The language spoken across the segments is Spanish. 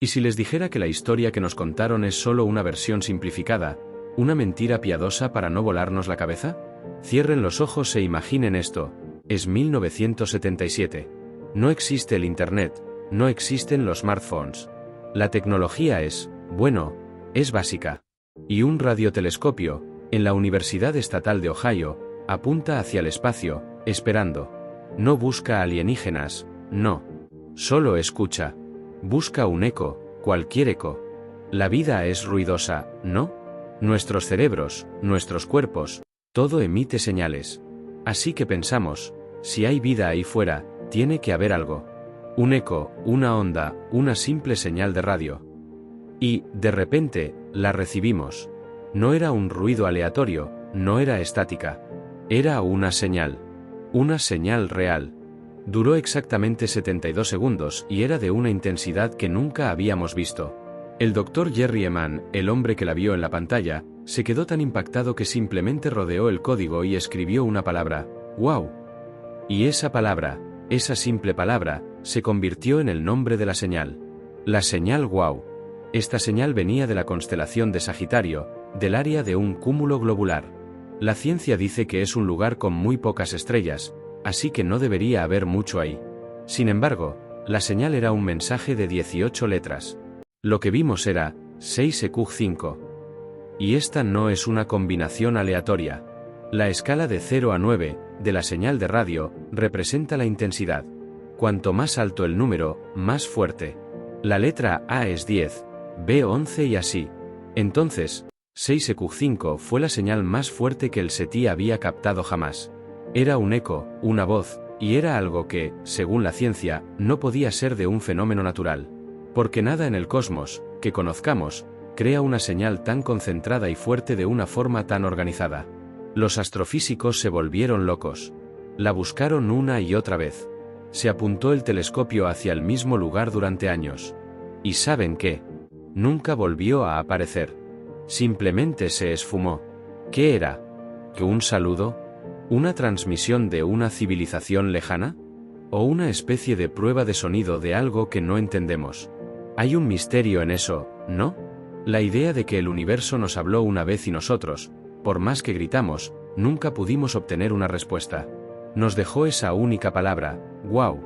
¿Y si les dijera que la historia que nos contaron es solo una versión simplificada, una mentira piadosa para no volarnos la cabeza? Cierren los ojos e imaginen esto. Es 1977. No existe el Internet, no existen los smartphones. La tecnología es, bueno, es básica. Y un radiotelescopio, en la Universidad Estatal de Ohio, apunta hacia el espacio, esperando. No busca alienígenas, no. Solo escucha. Busca un eco, cualquier eco. La vida es ruidosa, ¿no? Nuestros cerebros, nuestros cuerpos, todo emite señales. Así que pensamos, si hay vida ahí fuera, tiene que haber algo. Un eco, una onda, una simple señal de radio. Y, de repente, la recibimos. No era un ruido aleatorio, no era estática. Era una señal. Una señal real. Duró exactamente 72 segundos y era de una intensidad que nunca habíamos visto. El Dr. Jerry Eman, el hombre que la vio en la pantalla, se quedó tan impactado que simplemente rodeó el código y escribió una palabra, ¡wow! Y esa palabra, esa simple palabra, se convirtió en el nombre de la señal. La señal wow. Esta señal venía de la constelación de Sagitario, del área de un cúmulo globular. La ciencia dice que es un lugar con muy pocas estrellas, así que no debería haber mucho ahí. Sin embargo, la señal era un mensaje de 18 letras. Lo que vimos era 6EQ5. Y esta no es una combinación aleatoria. La escala de 0 a 9, de la señal de radio, representa la intensidad. Cuanto más alto el número, más fuerte. La letra A es 10, B 11 y así. Entonces, 6EQ5 fue la señal más fuerte que el SETI había captado jamás. Era un eco, una voz, y era algo que, según la ciencia, no podía ser de un fenómeno natural. Porque nada en el cosmos, que conozcamos, crea una señal tan concentrada y fuerte de una forma tan organizada. Los astrofísicos se volvieron locos. La buscaron una y otra vez. Se apuntó el telescopio hacia el mismo lugar durante años. ¿Y saben qué? Nunca volvió a aparecer. Simplemente se esfumó. ¿Qué era? ¿Que un saludo? ¿Una transmisión de una civilización lejana? ¿O una especie de prueba de sonido de algo que no entendemos? Hay un misterio en eso, ¿no? La idea de que el universo nos habló una vez y nosotros, por más que gritamos, nunca pudimos obtener una respuesta. Nos dejó esa única palabra, wow.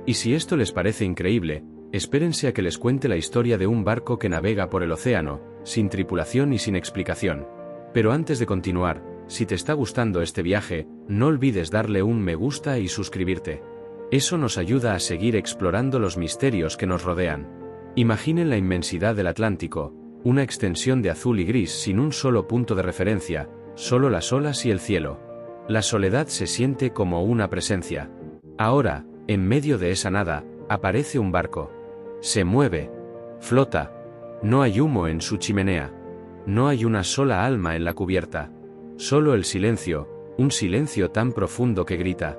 Y si esto les parece increíble, espérense a que les cuente la historia de un barco que navega por el océano, sin tripulación y sin explicación. Pero antes de continuar, si te está gustando este viaje, no olvides darle un me gusta y suscribirte. Eso nos ayuda a seguir explorando los misterios que nos rodean. Imaginen la inmensidad del Atlántico, una extensión de azul y gris sin un solo punto de referencia, solo las olas y el cielo. La soledad se siente como una presencia. Ahora, en medio de esa nada, aparece un barco. Se mueve. Flota. No hay humo en su chimenea. No hay una sola alma en la cubierta. Solo el silencio, un silencio tan profundo que grita.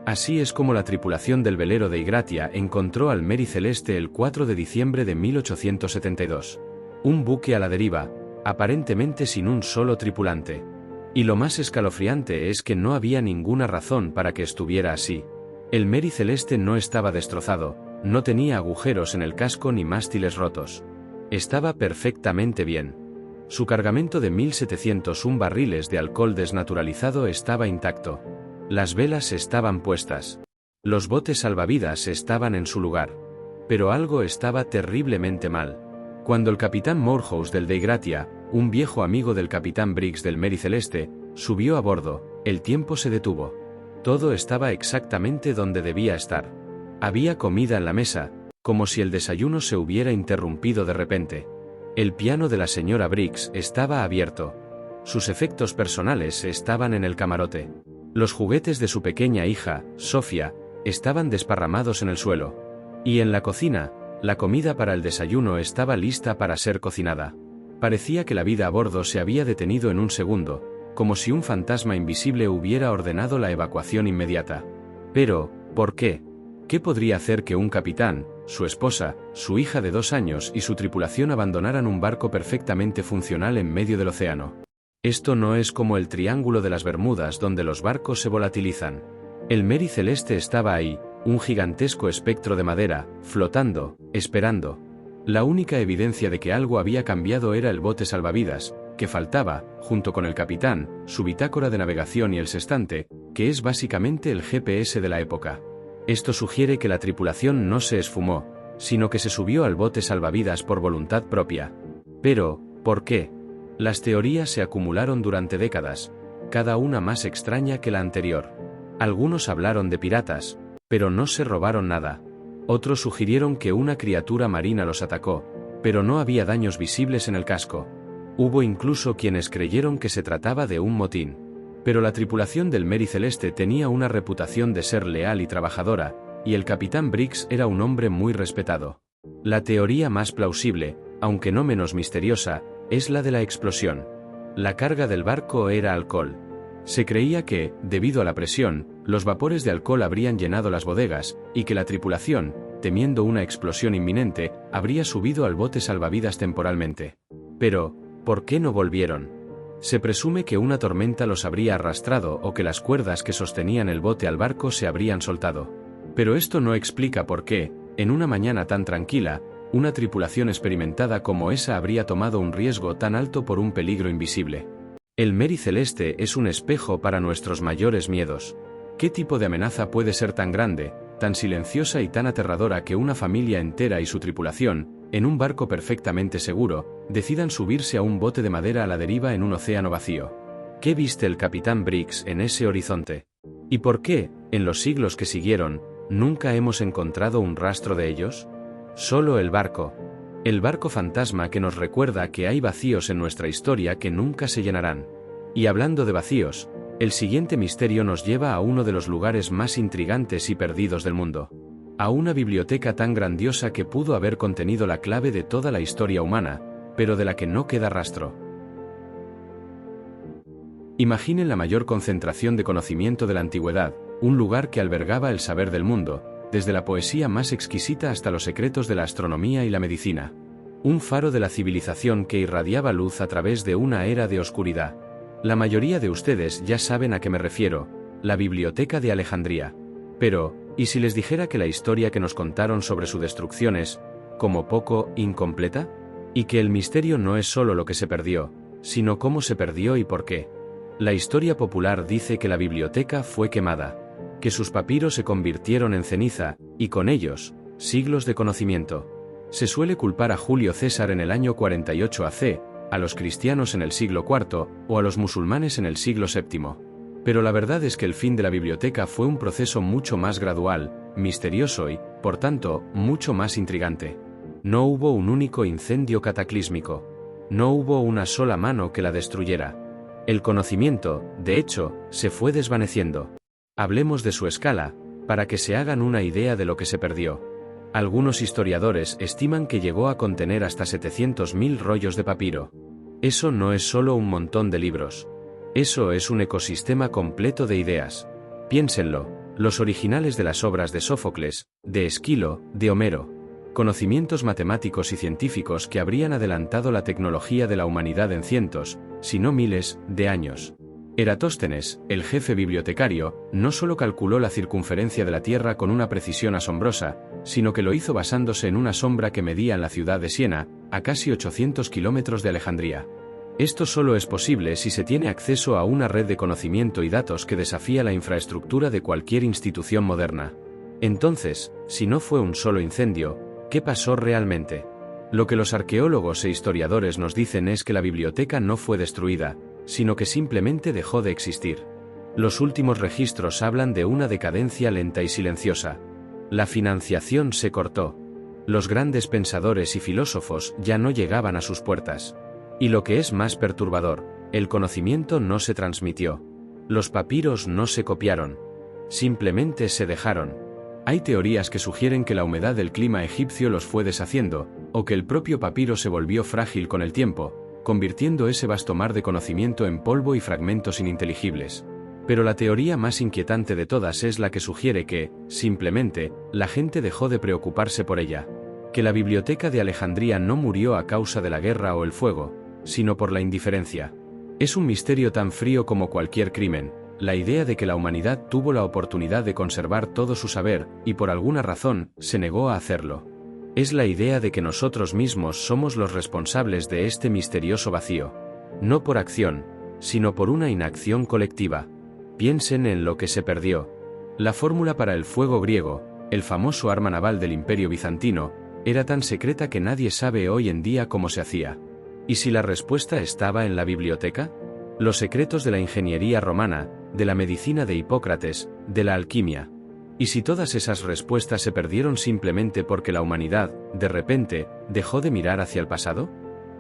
Así es como la tripulación del velero de Igratia encontró al Mary Celeste el 4 de diciembre de 1872. Un buque a la deriva, aparentemente sin un solo tripulante. Y lo más escalofriante es que no había ninguna razón para que estuviera así. El Mary Celeste no estaba destrozado, no tenía agujeros en el casco ni mástiles rotos. Estaba perfectamente bien. Su cargamento de 1701 barriles de alcohol desnaturalizado estaba intacto. Las velas estaban puestas. Los botes salvavidas estaban en su lugar. Pero algo estaba terriblemente mal. Cuando el capitán Morehouse del de Igratia, un viejo amigo del capitán Briggs del Mary Celeste, subió a bordo, el tiempo se detuvo. Todo estaba exactamente donde debía estar. Había comida en la mesa, como si el desayuno se hubiera interrumpido de repente. El piano de la señora Briggs estaba abierto. Sus efectos personales estaban en el camarote. Los juguetes de su pequeña hija, Sofía, estaban desparramados en el suelo. Y en la cocina, la comida para el desayuno estaba lista para ser cocinada. Parecía que la vida a bordo se había detenido en un segundo, como si un fantasma invisible hubiera ordenado la evacuación inmediata. Pero, ¿por qué? ¿Qué podría hacer que un capitán, su esposa, su hija de 2 años y su tripulación abandonaran un barco perfectamente funcional en medio del océano? Esto no es como el Triángulo de las Bermudas donde los barcos se volatilizan. El Mary Celeste estaba ahí, un gigantesco espectro de madera, flotando, esperando. La única evidencia de que algo había cambiado era el bote salvavidas, que faltaba, junto con el capitán, su bitácora de navegación y el sextante, que es básicamente el GPS de la época. Esto sugiere que la tripulación no se esfumó, sino que se subió al bote salvavidas por voluntad propia. Pero, ¿por qué? Las teorías se acumularon durante décadas, cada una más extraña que la anterior. Algunos hablaron de piratas, pero no se robaron nada. Otros sugirieron que una criatura marina los atacó, pero no había daños visibles en el casco. Hubo incluso quienes creyeron que se trataba de un motín. Pero la tripulación del Mary Celeste tenía una reputación de ser leal y trabajadora, y el capitán Briggs era un hombre muy respetado. La teoría más plausible, aunque no menos misteriosa, es la de la explosión. La carga del barco era alcohol. Se creía que, debido a la presión, los vapores de alcohol habrían llenado las bodegas, y que la tripulación, temiendo una explosión inminente, habría subido al bote salvavidas temporalmente. Pero, ¿por qué no volvieron? Se presume que una tormenta los habría arrastrado o que las cuerdas que sostenían el bote al barco se habrían soltado. Pero esto no explica por qué, en una mañana tan tranquila, una tripulación experimentada como esa habría tomado un riesgo tan alto por un peligro invisible. El Mary Celeste es un espejo para nuestros mayores miedos. ¿Qué tipo de amenaza puede ser tan grande, tan silenciosa y tan aterradora que una familia entera y su tripulación, en un barco perfectamente seguro, decidan subirse a un bote de madera a la deriva en un océano vacío? ¿Qué viste el capitán Briggs en ese horizonte? ¿Y por qué, en los siglos que siguieron, nunca hemos encontrado un rastro de ellos? Solo el barco. El barco fantasma que nos recuerda que hay vacíos en nuestra historia que nunca se llenarán. Y hablando de vacíos, el siguiente misterio nos lleva a uno de los lugares más intrigantes y perdidos del mundo. A una biblioteca tan grandiosa que pudo haber contenido la clave de toda la historia humana, pero de la que no queda rastro. Imaginen la mayor concentración de conocimiento de la antigüedad, un lugar que albergaba el saber del mundo, desde la poesía más exquisita hasta los secretos de la astronomía y la medicina. Un faro de la civilización que irradiaba luz a través de una era de oscuridad. La mayoría de ustedes ya saben a qué me refiero, la Biblioteca de Alejandría. Pero, ¿y si les dijera que la historia que nos contaron sobre su destrucción es, como poco, incompleta? Y que el misterio no es solo lo que se perdió, sino cómo se perdió y por qué. La historia popular dice que la biblioteca fue quemada, que sus papiros se convirtieron en ceniza, y con ellos, siglos de conocimiento. Se suele culpar a Julio César en el año 48 AC, a los cristianos en el siglo IV, o a los musulmanes en el siglo VII. Pero la verdad es que el fin de la biblioteca fue un proceso mucho más gradual, misterioso y, por tanto, mucho más intrigante. No hubo un único incendio cataclísmico. No hubo una sola mano que la destruyera. El conocimiento, de hecho, se fue desvaneciendo. Hablemos de su escala, para que se hagan una idea de lo que se perdió. Algunos historiadores estiman que llegó a contener hasta 700.000 rollos de papiro. Eso no es solo un montón de libros. Eso es un ecosistema completo de ideas. Piénsenlo, los originales de las obras de Sófocles, de Esquilo, de Homero. Conocimientos matemáticos y científicos que habrían adelantado la tecnología de la humanidad en cientos, si no miles, de años. Eratóstenes, el jefe bibliotecario, no solo calculó la circunferencia de la Tierra con una precisión asombrosa, sino que lo hizo basándose en una sombra que medía en la ciudad de Siena, a casi 800 kilómetros de Alejandría. Esto solo es posible si se tiene acceso a una red de conocimiento y datos que desafía la infraestructura de cualquier institución moderna. Entonces, si no fue un solo incendio, ¿qué pasó realmente? Lo que los arqueólogos e historiadores nos dicen es que la biblioteca no fue destruida, sino que simplemente dejó de existir. Los últimos registros hablan de una decadencia lenta y silenciosa. La financiación se cortó. Los grandes pensadores y filósofos ya no llegaban a sus puertas. Y lo que es más perturbador, el conocimiento no se transmitió. Los papiros no se copiaron. Simplemente se dejaron. Hay teorías que sugieren que la humedad del clima egipcio los fue deshaciendo, o que el propio papiro se volvió frágil con el tiempo, convirtiendo ese vasto mar de conocimiento en polvo y fragmentos ininteligibles. Pero la teoría más inquietante de todas es la que sugiere que, simplemente, la gente dejó de preocuparse por ella. Que la biblioteca de Alejandría no murió a causa de la guerra o el fuego, sino por la indiferencia. Es un misterio tan frío como cualquier crimen, la idea de que la humanidad tuvo la oportunidad de conservar todo su saber, y por alguna razón, se negó a hacerlo. Es la idea de que nosotros mismos somos los responsables de este misterioso vacío. No por acción, sino por una inacción colectiva. Piensen en lo que se perdió. La fórmula para el fuego griego, el famoso arma naval del Imperio Bizantino, era tan secreta que nadie sabe hoy en día cómo se hacía. ¿Y si la respuesta estaba en la biblioteca? Los secretos de la ingeniería romana, de la medicina de Hipócrates, de la alquimia. ¿Y si todas esas respuestas se perdieron simplemente porque la humanidad, de repente, dejó de mirar hacia el pasado?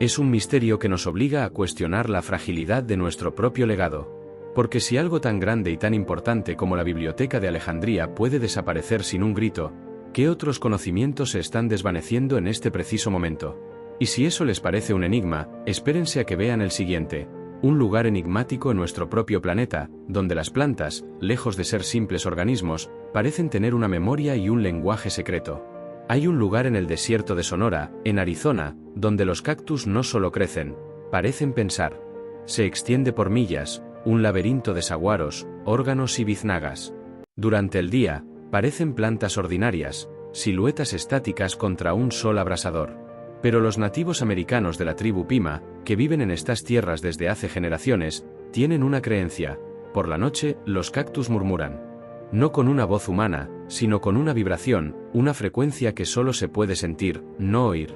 Es un misterio que nos obliga a cuestionar la fragilidad de nuestro propio legado. Porque si algo tan grande y tan importante como la Biblioteca de Alejandría puede desaparecer sin un grito, ¿qué otros conocimientos se están desvaneciendo en este preciso momento? Y si eso les parece un enigma, espérense a que vean el siguiente. Un lugar enigmático en nuestro propio planeta, donde las plantas, lejos de ser simples organismos, parecen tener una memoria y un lenguaje secreto. Hay un lugar en el desierto de Sonora, en Arizona, donde los cactus no solo crecen, parecen pensar. Se extiende por millas, un laberinto de saguaros, órganos y biznagas. Durante el día, parecen plantas ordinarias, siluetas estáticas contra un sol abrasador. Pero los nativos americanos de la tribu Pima, que viven en estas tierras desde hace generaciones, tienen una creencia: por la noche, los cactus murmuran. No con una voz humana, sino con una vibración, una frecuencia que solo se puede sentir, no oír.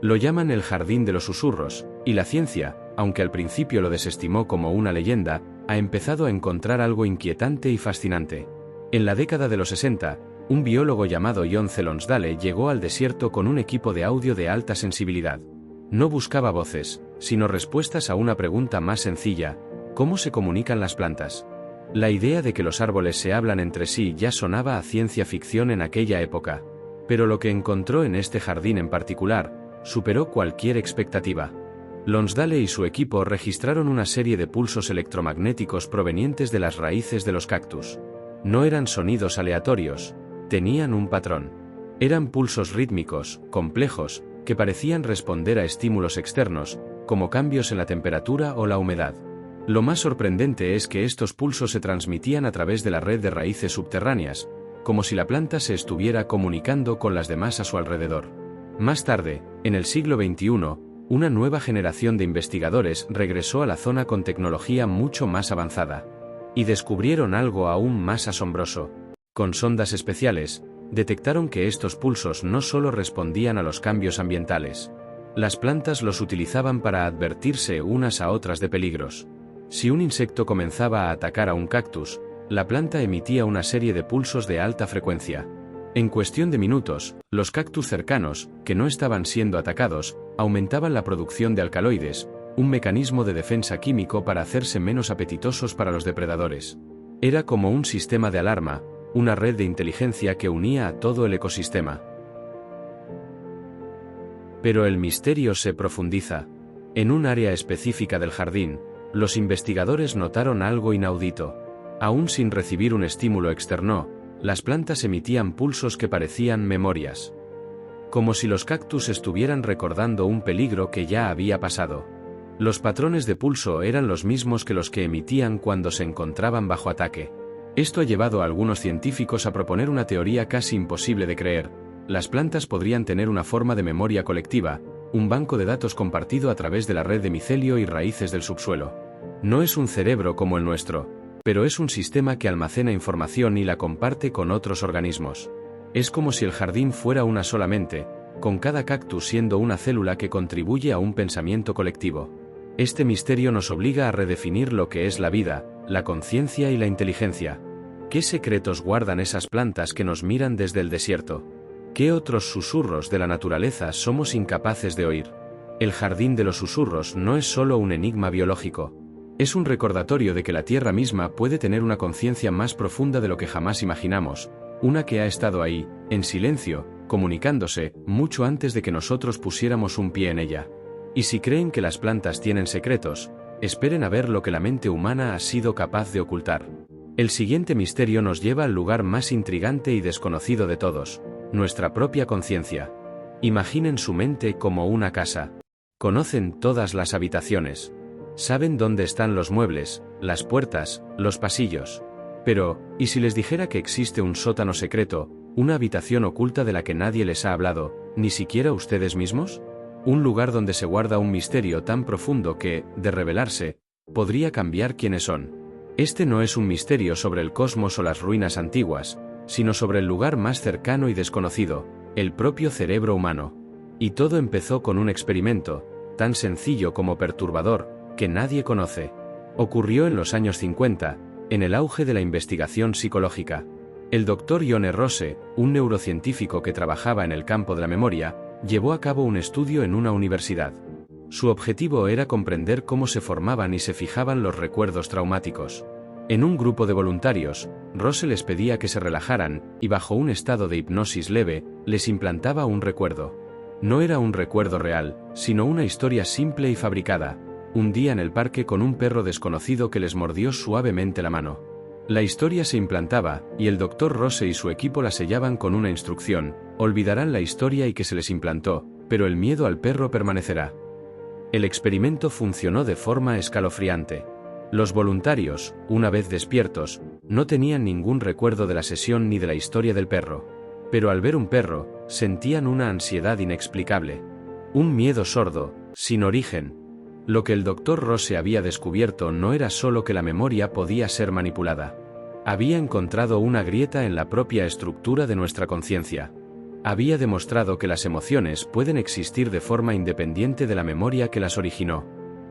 Lo llaman el jardín de los susurros, y la ciencia, aunque al principio lo desestimó como una leyenda, ha empezado a encontrar algo inquietante y fascinante. En la década de los 60, un biólogo llamado John C. Lonsdale llegó al desierto con un equipo de audio de alta sensibilidad. No buscaba voces, sino respuestas a una pregunta más sencilla: ¿cómo se comunican las plantas? La idea de que los árboles se hablan entre sí ya sonaba a ciencia ficción en aquella época. Pero lo que encontró en este jardín en particular superó cualquier expectativa. Lonsdale y su equipo registraron una serie de pulsos electromagnéticos provenientes de las raíces de los cactus. No eran sonidos aleatorios, tenían un patrón. Eran pulsos rítmicos, complejos, que parecían responder a estímulos externos, como cambios en la temperatura o la humedad. Lo más sorprendente es que estos pulsos se transmitían a través de la red de raíces subterráneas, como si la planta se estuviera comunicando con las demás a su alrededor. Más tarde, en el siglo XXI, una nueva generación de investigadores regresó a la zona con tecnología mucho más avanzada. Y descubrieron algo aún más asombroso. Con sondas especiales, detectaron que estos pulsos no solo respondían a los cambios ambientales. Las plantas los utilizaban para advertirse unas a otras de peligros. Si un insecto comenzaba a atacar a un cactus, la planta emitía una serie de pulsos de alta frecuencia. En cuestión de minutos, los cactus cercanos, que no estaban siendo atacados, aumentaban la producción de alcaloides, un mecanismo de defensa químico para hacerse menos apetitosos para los depredadores. Era como un sistema de alarma, una red de inteligencia que unía a todo el ecosistema. Pero el misterio se profundiza. En un área específica del jardín, los investigadores notaron algo inaudito. Aún sin recibir un estímulo externo, las plantas emitían pulsos que parecían memorias. Como si los cactus estuvieran recordando un peligro que ya había pasado. Los patrones de pulso eran los mismos que los que emitían cuando se encontraban bajo ataque. Esto ha llevado a algunos científicos a proponer una teoría casi imposible de creer. Las plantas podrían tener una forma de memoria colectiva, un banco de datos compartido a través de la red de micelio y raíces del subsuelo. No es un cerebro como el nuestro, pero es un sistema que almacena información y la comparte con otros organismos. Es como si el jardín fuera una sola mente, con cada cactus siendo una célula que contribuye a un pensamiento colectivo. Este misterio nos obliga a redefinir lo que es la vida, la conciencia y la inteligencia. ¿Qué secretos guardan esas plantas que nos miran desde el desierto? ¿Qué otros susurros de la naturaleza somos incapaces de oír? El jardín de los susurros no es solo un enigma biológico. Es un recordatorio de que la Tierra misma puede tener una conciencia más profunda de lo que jamás imaginamos, una que ha estado ahí, en silencio, comunicándose, mucho antes de que nosotros pusiéramos un pie en ella. Y si creen que las plantas tienen secretos, esperen a ver lo que la mente humana ha sido capaz de ocultar. El siguiente misterio nos lleva al lugar más intrigante y desconocido de todos, nuestra propia conciencia. Imaginen su mente como una casa. Conocen todas las habitaciones. Saben dónde están los muebles, las puertas, los pasillos. Pero, ¿y si les dijera que existe un sótano secreto, ¿Una habitación oculta de la que nadie les ha hablado, ni siquiera ustedes mismos? ¿Un lugar donde se guarda un misterio tan profundo que, de revelarse, podría cambiar quiénes son? Este no es un misterio sobre el cosmos o las ruinas antiguas, sino sobre el lugar más cercano y desconocido, el propio cerebro humano. Y todo empezó con un experimento, tan sencillo como perturbador, que nadie conoce. Ocurrió en los años 50, en el auge de la investigación psicológica. El Dr. Yone Rose, un neurocientífico que trabajaba en el campo de la memoria, llevó a cabo un estudio en una universidad. Su objetivo era comprender cómo se formaban y se fijaban los recuerdos traumáticos. En un grupo de voluntarios, Rose les pedía que se relajaran, y bajo un estado de hipnosis leve, les implantaba un recuerdo. No era un recuerdo real, sino una historia simple y fabricada. Un día en el parque con un perro desconocido que les mordió suavemente la mano. La historia se implantaba, y el Dr. Rose y su equipo la sellaban con una instrucción: olvidarán la historia y que se les implantó, pero el miedo al perro permanecerá. El experimento funcionó de forma escalofriante. Los voluntarios, una vez despiertos, no tenían ningún recuerdo de la sesión ni de la historia del perro. Pero al ver un perro, sentían una ansiedad inexplicable. Un miedo sordo, sin origen. Lo que el Dr. Rose había descubierto no era solo que la memoria podía ser manipulada. Había encontrado una grieta en la propia estructura de nuestra conciencia. Había demostrado que las emociones pueden existir de forma independiente de la memoria que las originó.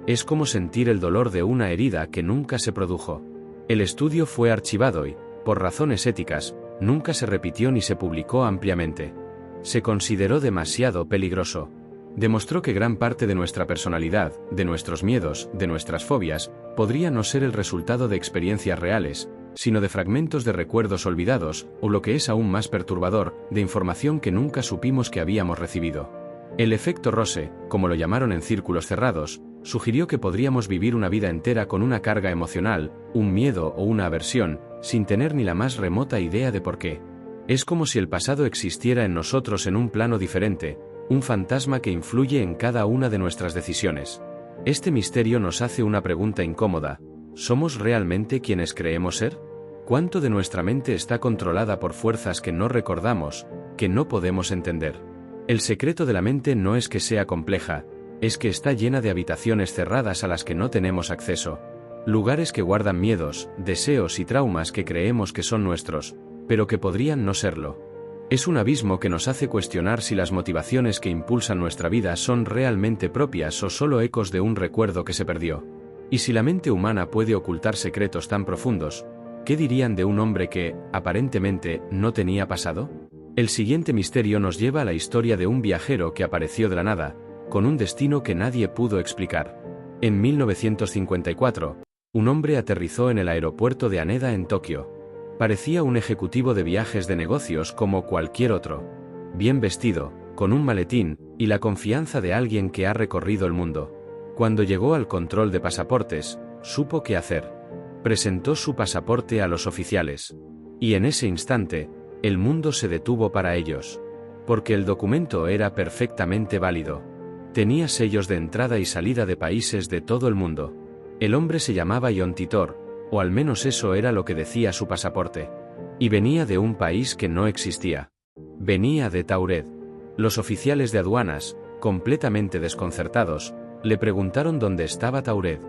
Es como sentir el dolor de una herida que nunca se produjo. El estudio fue archivado y, por razones éticas, nunca se repitió ni se publicó ampliamente. Se consideró demasiado peligroso. Demostró que gran parte de nuestra personalidad, de nuestros miedos, de nuestras fobias, podría no ser el resultado de experiencias reales, sino de fragmentos de recuerdos olvidados, o lo que es aún más perturbador, de información que nunca supimos que habíamos recibido. El efecto Rose, como lo llamaron en círculos cerrados, sugirió que podríamos vivir una vida entera con una carga emocional, un miedo o una aversión, sin tener ni la más remota idea de por qué. Es como si el pasado existiera en nosotros en un plano diferente, un fantasma que influye en cada una de nuestras decisiones. Este misterio nos hace una pregunta incómoda: ¿somos realmente quienes creemos ser? ¿Cuánto de nuestra mente está controlada por fuerzas que no recordamos, que no podemos entender? El secreto de la mente no es que sea compleja, es que está llena de habitaciones cerradas a las que no tenemos acceso. Lugares que guardan miedos, deseos y traumas que creemos que son nuestros, pero que podrían no serlo. Es un abismo que nos hace cuestionar si las motivaciones que impulsan nuestra vida son realmente propias o solo ecos de un recuerdo que se perdió. Y si la mente humana puede ocultar secretos tan profundos, ¿qué dirían de un hombre que, aparentemente, no tenía pasado? El siguiente misterio nos lleva a la historia de un viajero que apareció de la nada, con un destino que nadie pudo explicar. En 1954, un hombre aterrizó en el aeropuerto de Haneda en Tokio. Parecía un ejecutivo de viajes de negocios como cualquier otro. Bien vestido, con un maletín, y la confianza de alguien que ha recorrido el mundo. Cuando llegó al control de pasaportes, supo qué hacer. Presentó su pasaporte a los oficiales. Y en ese instante, el mundo se detuvo para ellos. Porque el documento era perfectamente válido. Tenía sellos de entrada y salida de países de todo el mundo. El hombre se llamaba Yom Titor, o al menos eso era lo que decía su pasaporte. Y venía de un país que no existía. Venía de Tauret. Los oficiales de aduanas, completamente desconcertados, le preguntaron dónde estaba Tauret.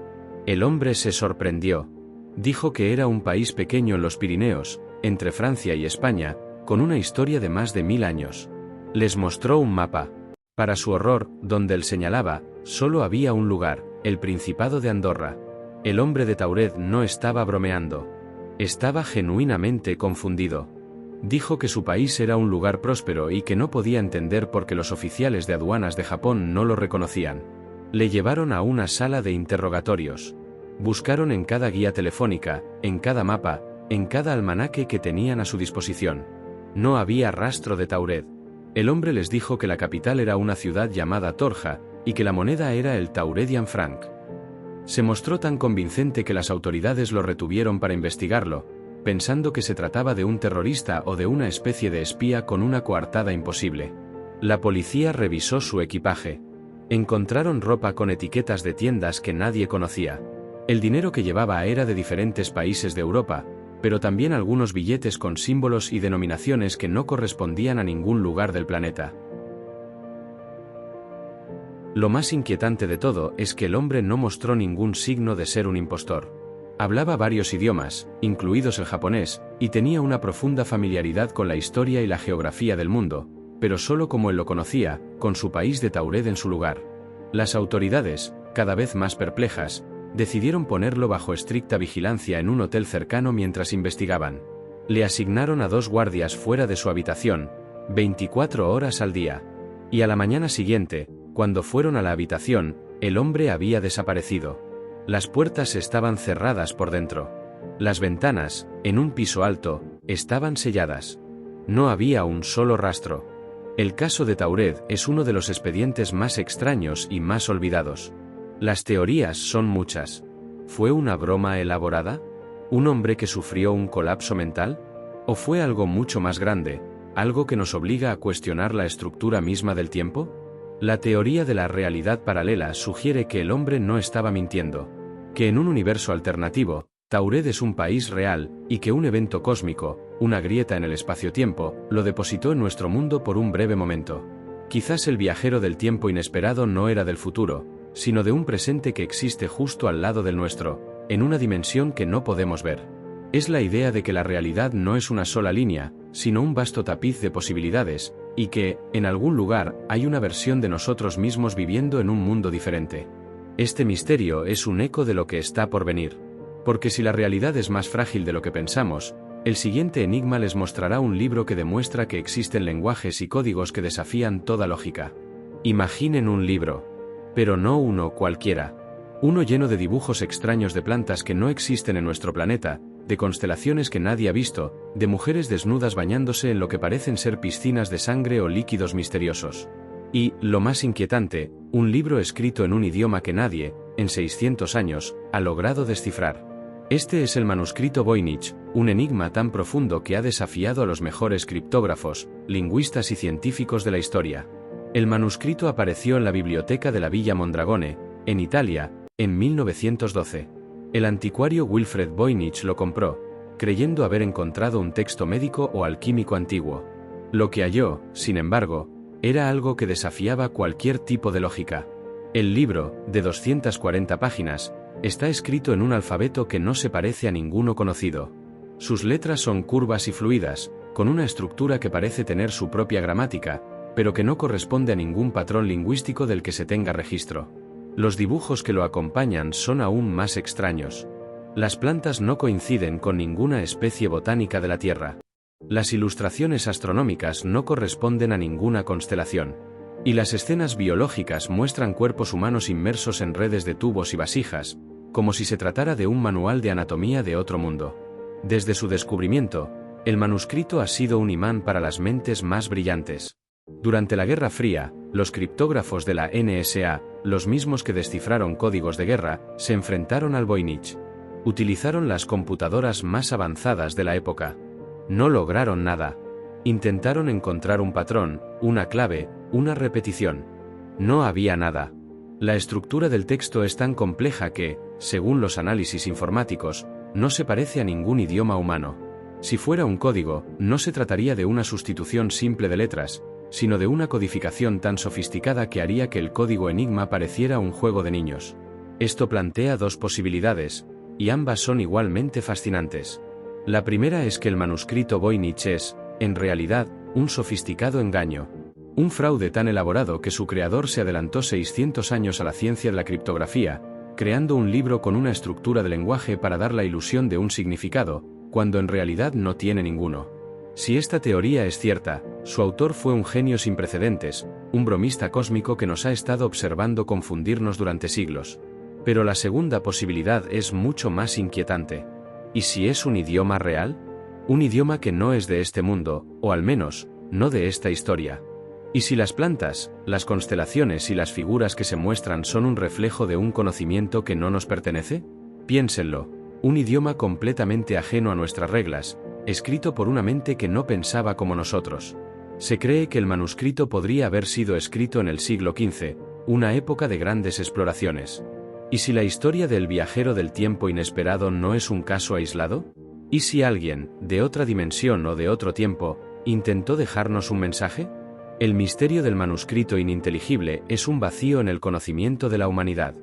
El hombre se sorprendió. Dijo que era un país pequeño en los Pirineos, entre Francia y España, con una historia de más de 1000 años. Les mostró un mapa. Para su horror, donde él señalaba, solo había un lugar, el Principado de Andorra. El hombre de Tauret no estaba bromeando. Estaba genuinamente confundido. Dijo que su país era un lugar próspero y que no podía entender por qué los oficiales de aduanas de Japón no lo reconocían. Le llevaron a una sala de interrogatorios. Buscaron en cada guía telefónica, en cada mapa, en cada almanaque que tenían a su disposición. No había rastro de Tauret. El hombre les dijo que la capital era una ciudad llamada Torja, y que la moneda era el Tauredian franc. Se mostró tan convincente que las autoridades lo retuvieron para investigarlo, pensando que se trataba de un terrorista o de una especie de espía con una coartada imposible. La policía revisó su equipaje. Encontraron ropa con etiquetas de tiendas que nadie conocía. El dinero que llevaba era de diferentes países de Europa, pero también algunos billetes con símbolos y denominaciones que no correspondían a ningún lugar del planeta. Lo más inquietante de todo es que el hombre no mostró ningún signo de ser un impostor. Hablaba varios idiomas, incluidos el japonés, y tenía una profunda familiaridad con la historia y la geografía del mundo, pero solo como él lo conocía, con su país de Taured en su lugar. Las autoridades, cada vez más perplejas, decidieron ponerlo bajo estricta vigilancia en un hotel cercano mientras investigaban. Le asignaron a 2 guardias fuera de su habitación, 24 horas al día. Y a la mañana siguiente, cuando fueron a la habitación, el hombre había desaparecido. Las puertas estaban cerradas por dentro. Las ventanas, en un piso alto, estaban selladas. No había un solo rastro. El caso de Taured es uno de los expedientes más extraños y más olvidados. Las teorías son muchas. ¿Fue una broma elaborada? ¿Un hombre que sufrió un colapso mental? ¿O fue algo mucho más grande, algo que nos obliga a cuestionar la estructura misma del tiempo? La teoría de la realidad paralela sugiere que el hombre no estaba mintiendo, que en un universo alternativo, Taured es un país real, y que un evento cósmico, una grieta en el espacio-tiempo, lo depositó en nuestro mundo por un breve momento. Quizás el viajero del tiempo inesperado no era del futuro, sino de un presente que existe justo al lado del nuestro, en una dimensión que no podemos ver. Es la idea de que la realidad no es una sola línea, sino un vasto tapiz de posibilidades, y que, en algún lugar, hay una versión de nosotros mismos viviendo en un mundo diferente. Este misterio es un eco de lo que está por venir. Porque si la realidad es más frágil de lo que pensamos, el siguiente enigma les mostrará un libro que demuestra que existen lenguajes y códigos que desafían toda lógica. Imaginen un libro. Pero no uno cualquiera. Uno lleno de dibujos extraños de plantas que no existen en nuestro planeta, de constelaciones que nadie ha visto, de mujeres desnudas bañándose en lo que parecen ser piscinas de sangre o líquidos misteriosos. Y, lo más inquietante, un libro escrito en un idioma que nadie, en 600 años, ha logrado descifrar. Este es el manuscrito Voynich, un enigma tan profundo que ha desafiado a los mejores criptógrafos, lingüistas y científicos de la historia. El manuscrito apareció en la biblioteca de la Villa Mondragone, en Italia, en 1912. El anticuario Wilfred Voynich lo compró, creyendo haber encontrado un texto médico o alquímico antiguo. Lo que halló, sin embargo, era algo que desafiaba cualquier tipo de lógica. El libro, de 240 páginas, está escrito en un alfabeto que no se parece a ninguno conocido. Sus letras son curvas y fluidas, con una estructura que parece tener su propia gramática, pero que no corresponde a ningún patrón lingüístico del que se tenga registro. Los dibujos que lo acompañan son aún más extraños. Las plantas no coinciden con ninguna especie botánica de la Tierra. Las ilustraciones astronómicas no corresponden a ninguna constelación. Y las escenas biológicas muestran cuerpos humanos inmersos en redes de tubos y vasijas, como si se tratara de un manual de anatomía de otro mundo. Desde su descubrimiento, el manuscrito ha sido un imán para las mentes más brillantes. Durante la Guerra Fría, los criptógrafos de la NSA, los mismos que descifraron códigos de guerra, se enfrentaron al Voynich. Utilizaron las computadoras más avanzadas de la época. No lograron nada. Intentaron encontrar un patrón, una clave, una repetición. No había nada. La estructura del texto es tan compleja que, según los análisis informáticos, no se parece a ningún idioma humano. Si fuera un código, no se trataría de una sustitución simple de letras, sino de una codificación tan sofisticada que haría que el código enigma pareciera un juego de niños. Esto plantea 2 posibilidades, y ambas son igualmente fascinantes. La primera es que el manuscrito Voynich es, en realidad, un sofisticado engaño. Un fraude tan elaborado que su creador se adelantó 600 años a la ciencia de la criptografía, creando un libro con una estructura de lenguaje para dar la ilusión de un significado, cuando en realidad no tiene ninguno. Si esta teoría es cierta, su autor fue un genio sin precedentes, un bromista cósmico que nos ha estado observando confundirnos durante siglos. Pero la segunda posibilidad es mucho más inquietante. ¿Y si es un idioma real? Un idioma que no es de este mundo, o al menos, no de esta historia. ¿Y si las plantas, las constelaciones y las figuras que se muestran son un reflejo de un conocimiento que no nos pertenece? Piénsenlo, un idioma completamente ajeno a nuestras reglas, escrito por una mente que no pensaba como nosotros. Se cree que el manuscrito podría haber sido escrito en el siglo XV, una época de grandes exploraciones. ¿Y si la historia del viajero del tiempo inesperado no es un caso aislado? ¿Y si alguien, de otra dimensión o de otro tiempo, intentó dejarnos un mensaje? El misterio del manuscrito ininteligible es un vacío en el conocimiento de la humanidad.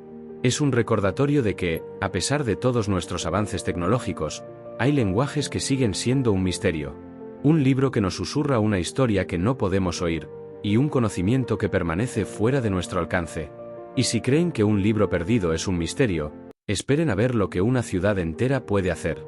Es un recordatorio de que, a pesar de todos nuestros avances tecnológicos, hay lenguajes que siguen siendo un misterio. Un libro que nos susurra una historia que no podemos oír, y un conocimiento que permanece fuera de nuestro alcance. Y si creen que un libro perdido es un misterio, esperen a ver lo que una ciudad entera puede hacer.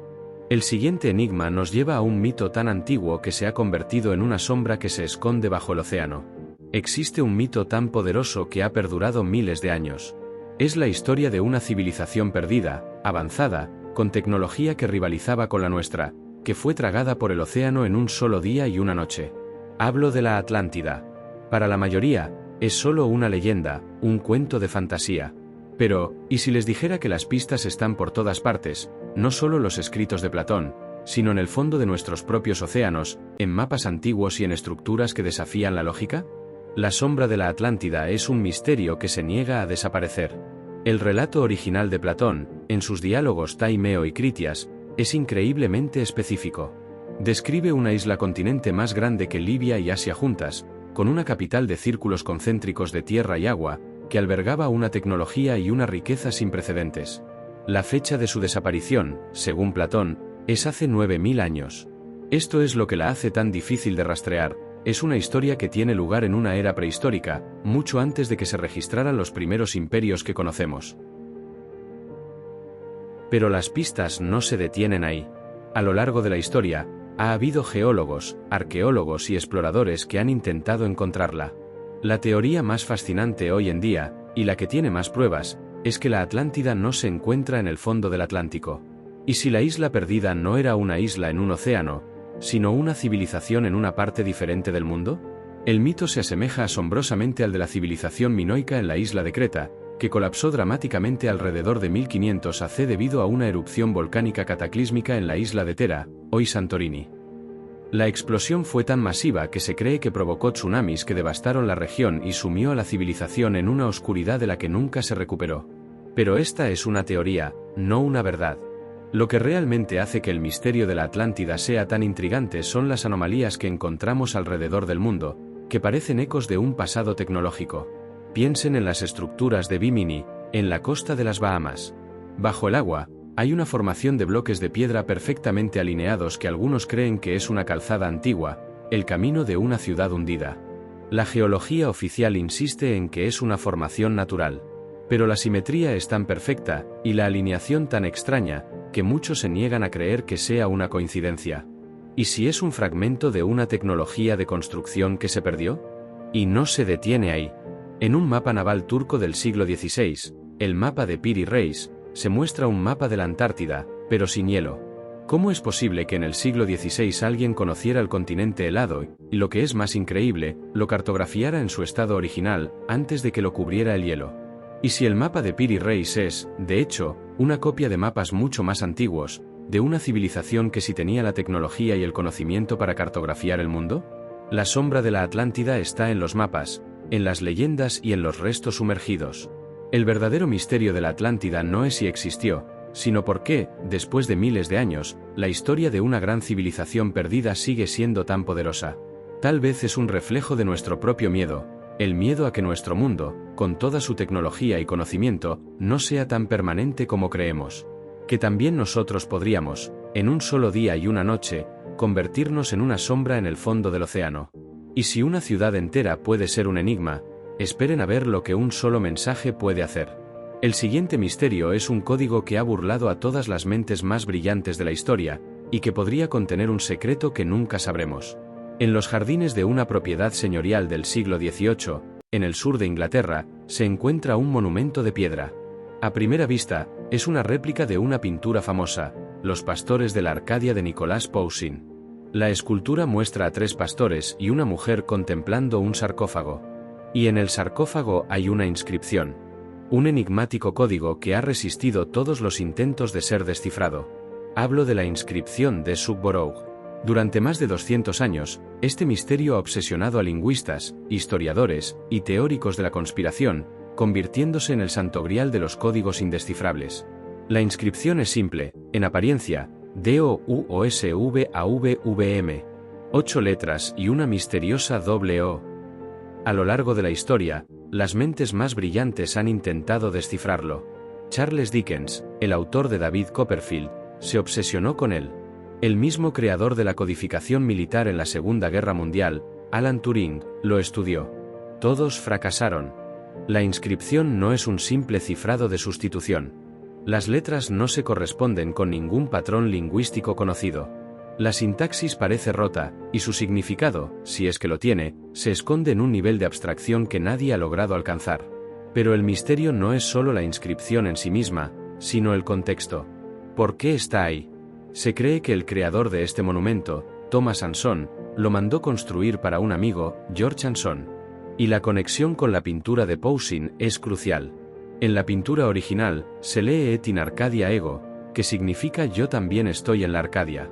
El siguiente enigma nos lleva a un mito tan antiguo que se ha convertido en una sombra que se esconde bajo el océano. Existe un mito tan poderoso que ha perdurado miles de años. Es la historia de una civilización perdida, avanzada, con tecnología que rivalizaba con la nuestra, que fue tragada por el océano en un solo día y una noche. Hablo de la Atlántida. Para la mayoría, es solo una leyenda, un cuento de fantasía. Pero, ¿y si les dijera que las pistas están por todas partes, no solo los escritos de Platón, sino en el fondo de nuestros propios océanos, en mapas antiguos y en estructuras que desafían la lógica? La sombra de la Atlántida es un misterio que se niega a desaparecer. El relato original de Platón, en sus diálogos Taimeo y Critias, es increíblemente específico. Describe una isla continente más grande que Libia y Asia juntas, con una capital de círculos concéntricos de tierra y agua, que albergaba una tecnología y una riqueza sin precedentes. La fecha de su desaparición, según Platón, es hace 9000 años. Esto es lo que la hace tan difícil de rastrear. Es una historia que tiene lugar en una era prehistórica, mucho antes de que se registraran los primeros imperios que conocemos. Pero las pistas no se detienen ahí. A lo largo de la historia, ha habido geólogos, arqueólogos y exploradores que han intentado encontrarla. La teoría más fascinante hoy en día, y la que tiene más pruebas, es que la Atlántida no se encuentra en el fondo del Atlántico. ¿Y si la isla perdida no era una isla en un océano, sino una civilización en una parte diferente del mundo? El mito se asemeja asombrosamente al de la civilización minoica en la isla de Creta, que colapsó dramáticamente alrededor de 1500 AC debido a una erupción volcánica cataclísmica en la isla de Tera, hoy Santorini. La explosión fue tan masiva que se cree que provocó tsunamis que devastaron la región y sumió a la civilización en una oscuridad de la que nunca se recuperó. Pero esta es una teoría, no una verdad. Lo que realmente hace que el misterio de la Atlántida sea tan intrigante son las anomalías que encontramos alrededor del mundo, que parecen ecos de un pasado tecnológico. Piensen en las estructuras de Bimini, en la costa de las Bahamas. Bajo el agua, hay una formación de bloques de piedra perfectamente alineados que algunos creen que es una calzada antigua, el camino de una ciudad hundida. La geología oficial insiste en que es una formación natural. Pero la simetría es tan perfecta, y la alineación tan extraña, que muchos se niegan a creer que sea una coincidencia. ¿Y si es un fragmento de una tecnología de construcción que se perdió? Y no se detiene ahí. En un mapa naval turco del siglo XVI, el mapa de Piri Reis, se muestra un mapa de la Antártida, pero sin hielo. ¿Cómo es posible que en el siglo XVI alguien conociera el continente helado y, lo que es más increíble, lo cartografiara en su estado original, antes de que lo cubriera el hielo? ¿Y si el mapa de Piri Reis es, de hecho, una copia de mapas mucho más antiguos, de una civilización que sí tenía la tecnología y el conocimiento para cartografiar el mundo? La sombra de la Atlántida está en los mapas, en las leyendas y en los restos sumergidos. El verdadero misterio de la Atlántida no es si existió, sino por qué, después de miles de años, la historia de una gran civilización perdida sigue siendo tan poderosa. Tal vez es un reflejo de nuestro propio miedo, el miedo a que nuestro mundo, con toda su tecnología y conocimiento, no sea tan permanente como creemos. Que también nosotros podríamos, en un solo día y una noche, convertirnos en una sombra en el fondo del océano. Y si una ciudad entera puede ser un enigma, esperen a ver lo que un solo mensaje puede hacer. El siguiente misterio es un código que ha burlado a todas las mentes más brillantes de la historia, y que podría contener un secreto que nunca sabremos. En los jardines de una propiedad señorial del siglo XVIII, en el sur de Inglaterra, se encuentra un monumento de piedra. A primera vista, es una réplica de una pintura famosa, Los pastores de la Arcadia de Nicolas Poussin. La escultura muestra a 3 pastores y una mujer contemplando un sarcófago. Y en el sarcófago hay una inscripción. Un enigmático código que ha resistido todos los intentos de ser descifrado. Hablo de la inscripción de Sukhborough. Durante más de 200 años, este misterio ha obsesionado a lingüistas, historiadores y teóricos de la conspiración, convirtiéndose en el santo grial de los códigos indescifrables. La inscripción es simple, en apariencia, DOUOSVAVVM. 8 letras y una misteriosa doble O. A lo largo de la historia, las mentes más brillantes han intentado descifrarlo. Charles Dickens, el autor de David Copperfield, se obsesionó con él. El mismo creador de la codificación militar en la Segunda Guerra Mundial, Alan Turing, lo estudió. Todos fracasaron. La inscripción no es un simple cifrado de sustitución. Las letras no se corresponden con ningún patrón lingüístico conocido. La sintaxis parece rota, y su significado, si es que lo tiene, se esconde en un nivel de abstracción que nadie ha logrado alcanzar. Pero el misterio no es solo la inscripción en sí misma, sino el contexto. ¿Por qué está ahí? Se cree que el creador de este monumento, Thomas Anson, lo mandó construir para un amigo, George Anson. Y la conexión con la pintura de Poussin es crucial. En la pintura original, se lee Et in Arcadia ego, que significa yo también estoy en la Arcadia.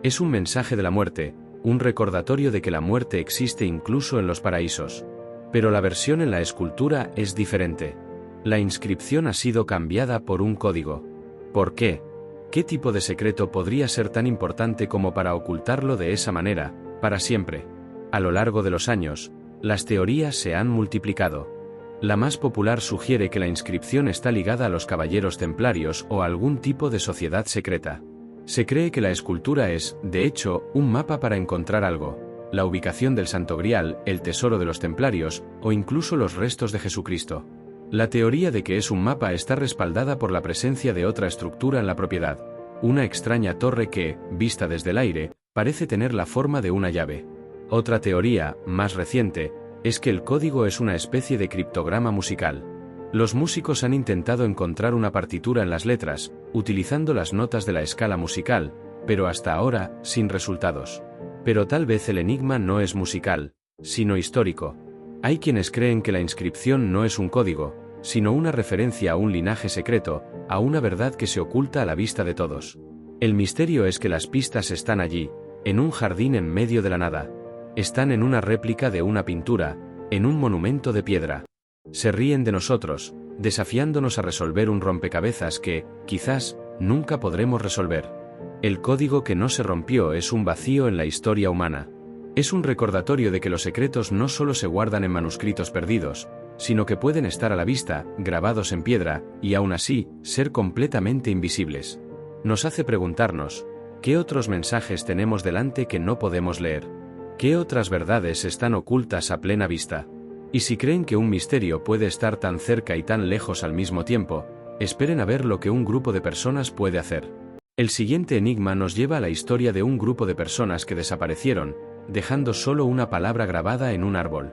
Es un mensaje de la muerte, un recordatorio de que la muerte existe incluso en los paraísos. Pero la versión en la escultura es diferente. La inscripción ha sido cambiada por un código. ¿Por qué? ¿Qué tipo de secreto podría ser tan importante como para ocultarlo de esa manera, para siempre? A lo largo de los años, las teorías se han multiplicado. La más popular sugiere que la inscripción está ligada a los caballeros templarios o a algún tipo de sociedad secreta. Se cree que la escultura es, de hecho, un mapa para encontrar algo, la ubicación del Santo Grial, el tesoro de los templarios, o incluso los restos de Jesucristo. La teoría de que es un mapa está respaldada por la presencia de otra estructura en la propiedad, una extraña torre que, vista desde el aire, parece tener la forma de una llave. Otra teoría, más reciente, es que el código es una especie de criptograma musical. Los músicos han intentado encontrar una partitura en las letras, utilizando las notas de la escala musical, pero hasta ahora, sin resultados. Pero tal vez el enigma no es musical, sino histórico. Hay quienes creen que la inscripción no es un código, sino una referencia a un linaje secreto, a una verdad que se oculta a la vista de todos. El misterio es que las pistas están allí, en un jardín en medio de la nada. Están en una réplica de una pintura, en un monumento de piedra. Se ríen de nosotros, desafiándonos a resolver un rompecabezas que, quizás, nunca podremos resolver. El código que no se rompió es un vacío en la historia humana. Es un recordatorio de que los secretos no solo se guardan en manuscritos perdidos, sino que pueden estar a la vista, grabados en piedra, y aún así, ser completamente invisibles. Nos hace preguntarnos, ¿qué otros mensajes tenemos delante que no podemos leer? ¿Qué otras verdades están ocultas a plena vista? Y si creen que un misterio puede estar tan cerca y tan lejos al mismo tiempo, esperen a ver lo que un grupo de personas puede hacer. El siguiente enigma nos lleva a la historia de un grupo de personas que desaparecieron, dejando solo una palabra grabada en un árbol.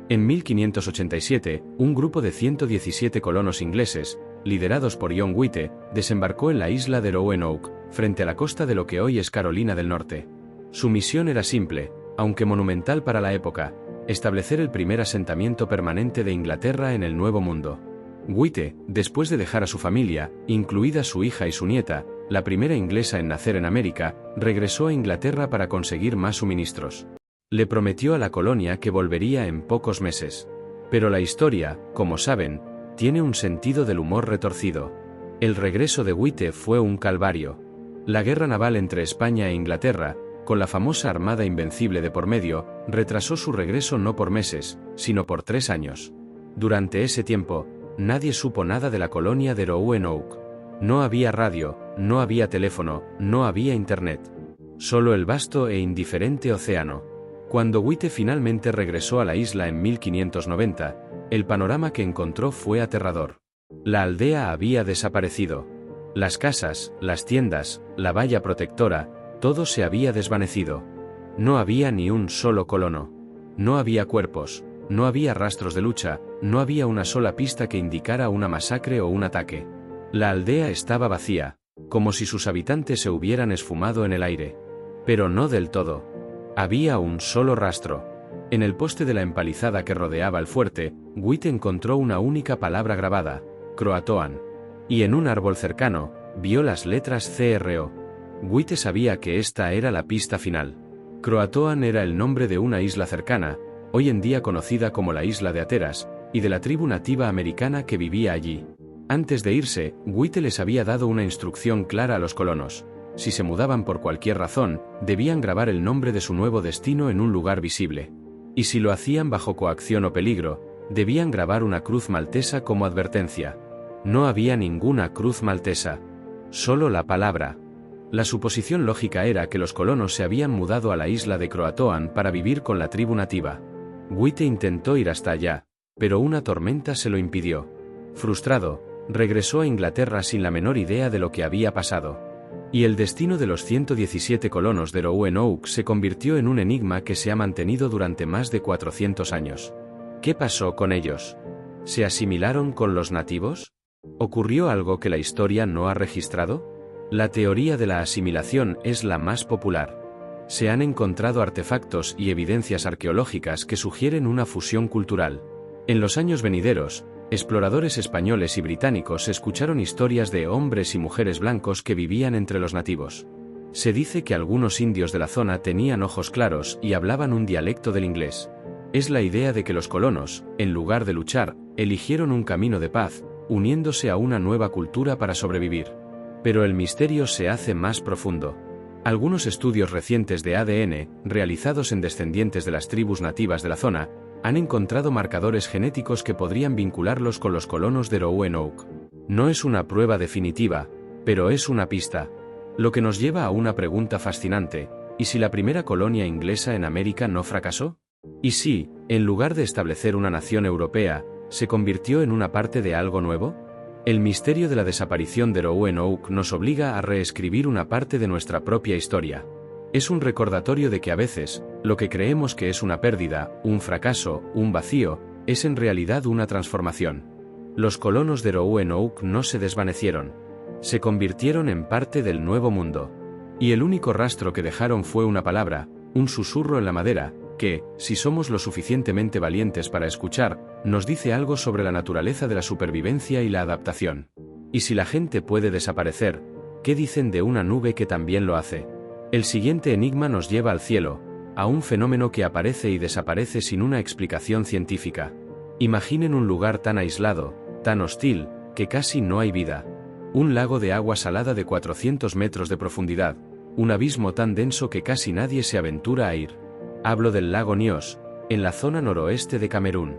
En 1587, un grupo de 117 colonos ingleses, liderados por John White, desembarcó en la isla de Roanoke, frente a la costa de lo que hoy es Carolina del Norte. Su misión era simple, aunque monumental para la época: establecer el primer asentamiento permanente de Inglaterra en el Nuevo Mundo. White, después de dejar a su familia, incluida su hija y su nieta, la primera inglesa en nacer en América, regresó a Inglaterra para conseguir más suministros. Le prometió a la colonia que volvería en pocos meses. Pero la historia, como saben, tiene un sentido del humor retorcido. El regreso de White fue un calvario. La guerra naval entre España e Inglaterra, con la famosa Armada Invencible de por medio, retrasó su regreso no por meses, sino por 3 años. Durante ese tiempo, nadie supo nada de la colonia de Roanoke. No había radio, no había teléfono, no había internet. Solo el vasto e indiferente océano. Cuando White finalmente regresó a la isla en 1590, el panorama que encontró fue aterrador. La aldea había desaparecido. Las casas, las tiendas, la valla protectora, todo se había desvanecido. No había ni un solo colono. No había cuerpos, no había rastros de lucha, no había una sola pista que indicara una masacre o un ataque. La aldea estaba vacía, como si sus habitantes se hubieran esfumado en el aire. Pero no del todo. Había un solo rastro. En el poste de la empalizada que rodeaba el fuerte, White encontró una única palabra grabada: Croatoan. Y en un árbol cercano, vio las letras CRO. White sabía que esta era la pista final. Croatoan era el nombre de una isla cercana, hoy en día conocida como la isla de Hatteras, y de la tribu nativa americana que vivía allí. Antes de irse, Witte les había dado una instrucción clara a los colonos. Si se mudaban por cualquier razón, debían grabar el nombre de su nuevo destino en un lugar visible. Y si lo hacían bajo coacción o peligro, debían grabar una cruz maltesa como advertencia. No había ninguna cruz maltesa. Solo la palabra. La suposición lógica era que los colonos se habían mudado a la isla de Croatoan para vivir con la tribu nativa. Witte intentó ir hasta allá, pero una tormenta se lo impidió. Frustrado, regresó a Inglaterra sin la menor idea de lo que había pasado. Y el destino de los 117 colonos de Roanoke se convirtió en un enigma que se ha mantenido durante más de 400 años. ¿Qué pasó con ellos? ¿Se asimilaron con los nativos? ¿Ocurrió algo que la historia no ha registrado? La teoría de la asimilación es la más popular. Se han encontrado artefactos y evidencias arqueológicas que sugieren una fusión cultural. En los años venideros, exploradores españoles y británicos escucharon historias de hombres y mujeres blancos que vivían entre los nativos. Se dice que algunos indios de la zona tenían ojos claros y hablaban un dialecto del inglés. Es la idea de que los colonos, en lugar de luchar, eligieron un camino de paz, uniéndose a una nueva cultura para sobrevivir. Pero el misterio se hace más profundo. Algunos estudios recientes de ADN, realizados en descendientes de las tribus nativas de la zona, han encontrado marcadores genéticos que podrían vincularlos con los colonos de Roanoke. No es una prueba definitiva, pero es una pista. Lo que nos lleva a una pregunta fascinante: ¿y si la primera colonia inglesa en América no fracasó? ¿Y si, en lugar de establecer una nación europea, se convirtió en una parte de algo nuevo? El misterio de la desaparición de Roanoke nos obliga a reescribir una parte de nuestra propia historia. Es un recordatorio de que a veces, lo que creemos que es una pérdida, un fracaso, un vacío, es en realidad una transformación. Los colonos de Roanoke no se desvanecieron. Se convirtieron en parte del nuevo mundo. Y el único rastro que dejaron fue una palabra, un susurro en la madera, que, si somos lo suficientemente valientes para escuchar, nos dice algo sobre la naturaleza de la supervivencia y la adaptación. Y si la gente puede desaparecer, ¿qué dicen de una nube que también lo hace? El siguiente enigma nos lleva al cielo, a un fenómeno que aparece y desaparece sin una explicación científica. Imaginen un lugar tan aislado, tan hostil, que casi no hay vida. Un lago de agua salada de 400 metros de profundidad, un abismo tan denso que casi nadie se aventura a ir. Hablo del lago Nyos, en la zona noroeste de Camerún.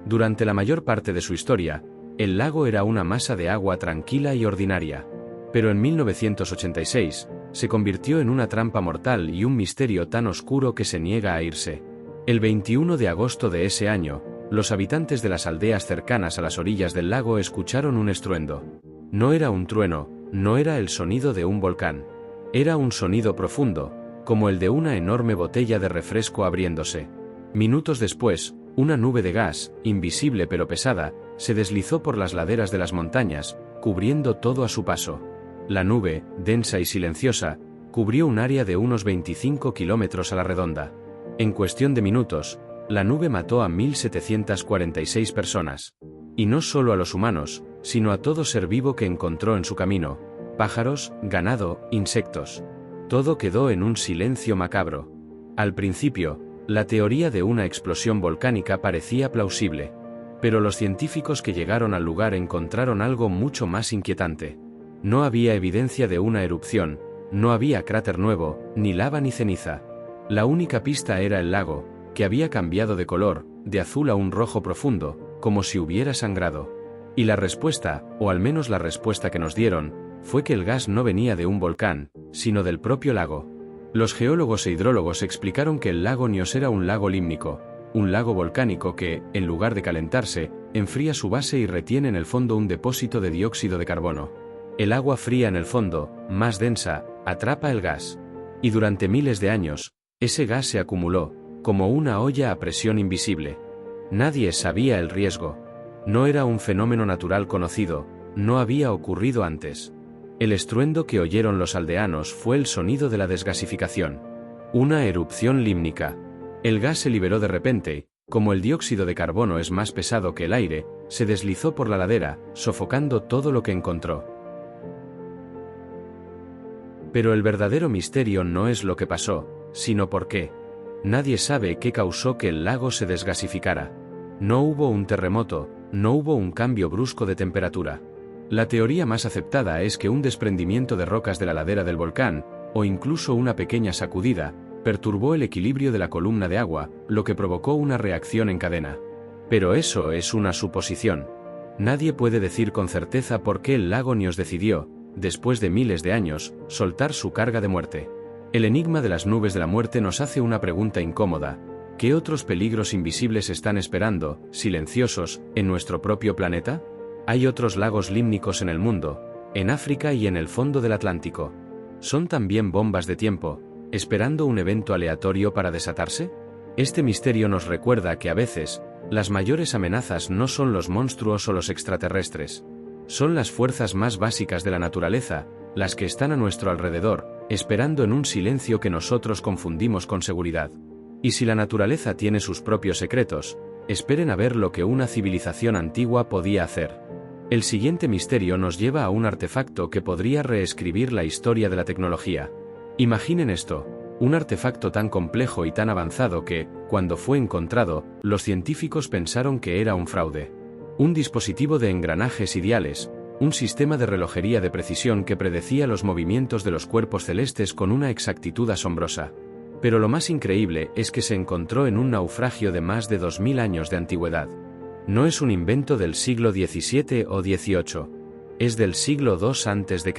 Durante la mayor parte de su historia, el lago era una masa de agua tranquila y ordinaria. Pero en 1986, se convirtió en una trampa mortal y un misterio tan oscuro que se niega a irse. El 21 de agosto de ese año, los habitantes de las aldeas cercanas a las orillas del lago escucharon un estruendo. No era un trueno, no era el sonido de un volcán. Era un sonido profundo, como el de una enorme botella de refresco abriéndose. Minutos después, una nube de gas, invisible pero pesada, se deslizó por las laderas de las montañas, cubriendo todo a su paso. La nube, densa y silenciosa, cubrió un área de unos 25 kilómetros a la redonda. En cuestión de minutos, la nube mató a 1.746 personas. Y no solo a los humanos, sino a todo ser vivo que encontró en su camino: pájaros, ganado, insectos. Todo quedó en un silencio macabro. Al principio, la teoría de una explosión volcánica parecía plausible. Pero los científicos que llegaron al lugar encontraron algo mucho más inquietante. No había evidencia de una erupción, no había cráter nuevo, ni lava ni ceniza. La única pista era el lago, que había cambiado de color, de azul a un rojo profundo, como si hubiera sangrado. Y la respuesta, o al menos la respuesta que nos dieron, fue que el gas no venía de un volcán, sino del propio lago. Los geólogos e hidrólogos explicaron que el lago Nyos era un lago límnico, un lago volcánico que, en lugar de calentarse, enfría su base y retiene en el fondo un depósito de dióxido de carbono. El agua fría en el fondo, más densa, atrapa el gas. Y durante miles de años, ese gas se acumuló, como una olla a presión invisible. Nadie sabía el riesgo. No era un fenómeno natural conocido, no había ocurrido antes. El estruendo que oyeron los aldeanos fue el sonido de la desgasificación. Una erupción límnica. El gas se liberó de repente, como el dióxido de carbono es más pesado que el aire, se deslizó por la ladera, sofocando todo lo que encontró. Pero el verdadero misterio no es lo que pasó, sino por qué. Nadie sabe qué causó que el lago se desgasificara. No hubo un terremoto, no hubo un cambio brusco de temperatura. La teoría más aceptada es que un desprendimiento de rocas de la ladera del volcán, o incluso una pequeña sacudida, perturbó el equilibrio de la columna de agua, lo que provocó una reacción en cadena. Pero eso es una suposición. Nadie puede decir con certeza por qué el lago Nyos decidió, después de miles de años, soltar su carga de muerte. El enigma de las nubes de la muerte nos hace una pregunta incómoda. ¿Qué otros peligros invisibles están esperando, silenciosos, en nuestro propio planeta? Hay otros lagos límnicos en el mundo, en África y en el fondo del Atlántico. ¿Son también bombas de tiempo, esperando un evento aleatorio para desatarse? Este misterio nos recuerda que a veces, las mayores amenazas no son los monstruos o los extraterrestres. Son las fuerzas más básicas de la naturaleza, las que están a nuestro alrededor, esperando en un silencio que nosotros confundimos con seguridad. Y si la naturaleza tiene sus propios secretos, esperen a ver lo que una civilización antigua podía hacer. El siguiente misterio nos lleva a un artefacto que podría reescribir la historia de la tecnología. Imaginen esto, un artefacto tan complejo y tan avanzado que, cuando fue encontrado, los científicos pensaron que era un fraude. Un dispositivo de engranajes ideales, un sistema de relojería de precisión que predecía los movimientos de los cuerpos celestes con una exactitud asombrosa. Pero lo más increíble es que se encontró en un naufragio de más de 2000 años de antigüedad. No es un invento del siglo XVII o XVIII. Es del siglo II a.C.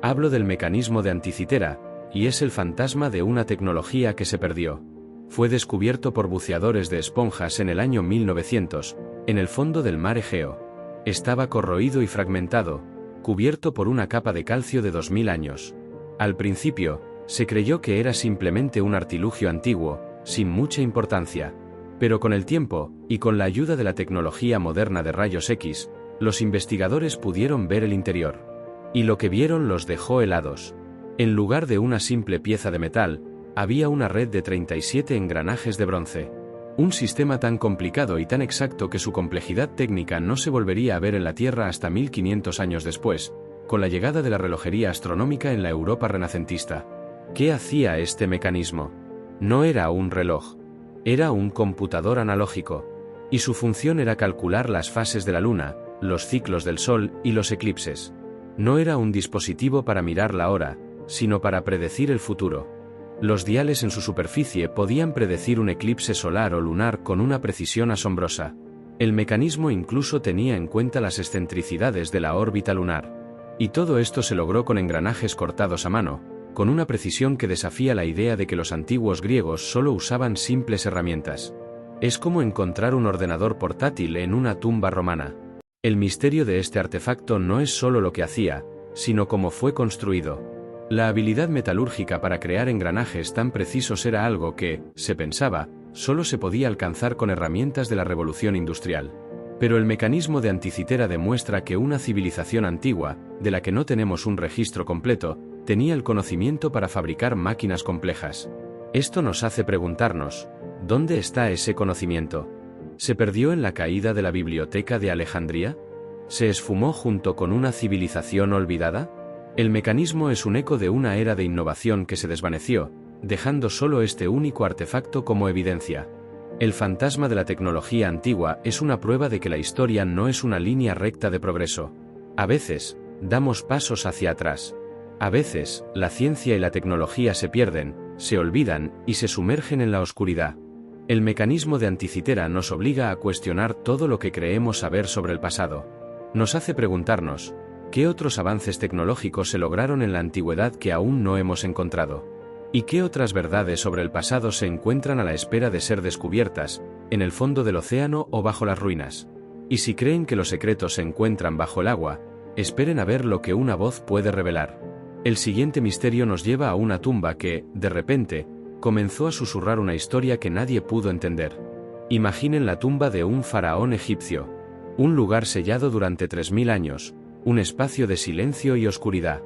Hablo del mecanismo de Anticitera, y es el fantasma de una tecnología que se perdió. Fue descubierto por buceadores de esponjas en el año 1900, en el fondo del mar Egeo. Estaba corroído y fragmentado, cubierto por una capa de calcio de 2000 años. Al principio, se creyó que era simplemente un artilugio antiguo, sin mucha importancia. Pero con el tiempo, y con la ayuda de la tecnología moderna de rayos X, los investigadores pudieron ver el interior. Y lo que vieron los dejó helados. En lugar de una simple pieza de metal, había una red de 37 engranajes de bronce. Un sistema tan complicado y tan exacto que su complejidad técnica no se volvería a ver en la Tierra hasta 1500 años después, con la llegada de la relojería astronómica en la Europa renacentista. ¿Qué hacía este mecanismo? No era un reloj. Era un computador analógico. Y su función era calcular las fases de la Luna, los ciclos del Sol y los eclipses. No era un dispositivo para mirar la hora, sino para predecir el futuro. Los diales en su superficie podían predecir un eclipse solar o lunar con una precisión asombrosa. El mecanismo incluso tenía en cuenta las excentricidades de la órbita lunar. Y todo esto se logró con engranajes cortados a mano, con una precisión que desafía la idea de que los antiguos griegos solo usaban simples herramientas. Es como encontrar un ordenador portátil en una tumba romana. El misterio de este artefacto no es solo lo que hacía, sino cómo fue construido. La habilidad metalúrgica para crear engranajes tan precisos era algo que, se pensaba, solo se podía alcanzar con herramientas de la revolución industrial. Pero el mecanismo de Anticitera demuestra que una civilización antigua, de la que no tenemos un registro completo, tenía el conocimiento para fabricar máquinas complejas. Esto nos hace preguntarnos, ¿dónde está ese conocimiento? ¿Se perdió en la caída de la biblioteca de Alejandría? ¿Se esfumó junto con una civilización olvidada? El mecanismo es un eco de una era de innovación que se desvaneció, dejando solo este único artefacto como evidencia. El fantasma de la tecnología antigua es una prueba de que la historia no es una línea recta de progreso. A veces, damos pasos hacia atrás. A veces, la ciencia y la tecnología se pierden, se olvidan y se sumergen en la oscuridad. El mecanismo de Anticitera nos obliga a cuestionar todo lo que creemos saber sobre el pasado. Nos hace preguntarnos, ¿qué otros avances tecnológicos se lograron en la antigüedad que aún no hemos encontrado? ¿Y qué otras verdades sobre el pasado se encuentran a la espera de ser descubiertas, en el fondo del océano o bajo las ruinas? Y si creen que los secretos se encuentran bajo el agua, esperen a ver lo que una voz puede revelar. El siguiente misterio nos lleva a una tumba que, de repente, comenzó a susurrar una historia que nadie pudo entender. Imaginen la tumba de un faraón egipcio. Un lugar sellado durante 3000 años, un espacio de silencio y oscuridad.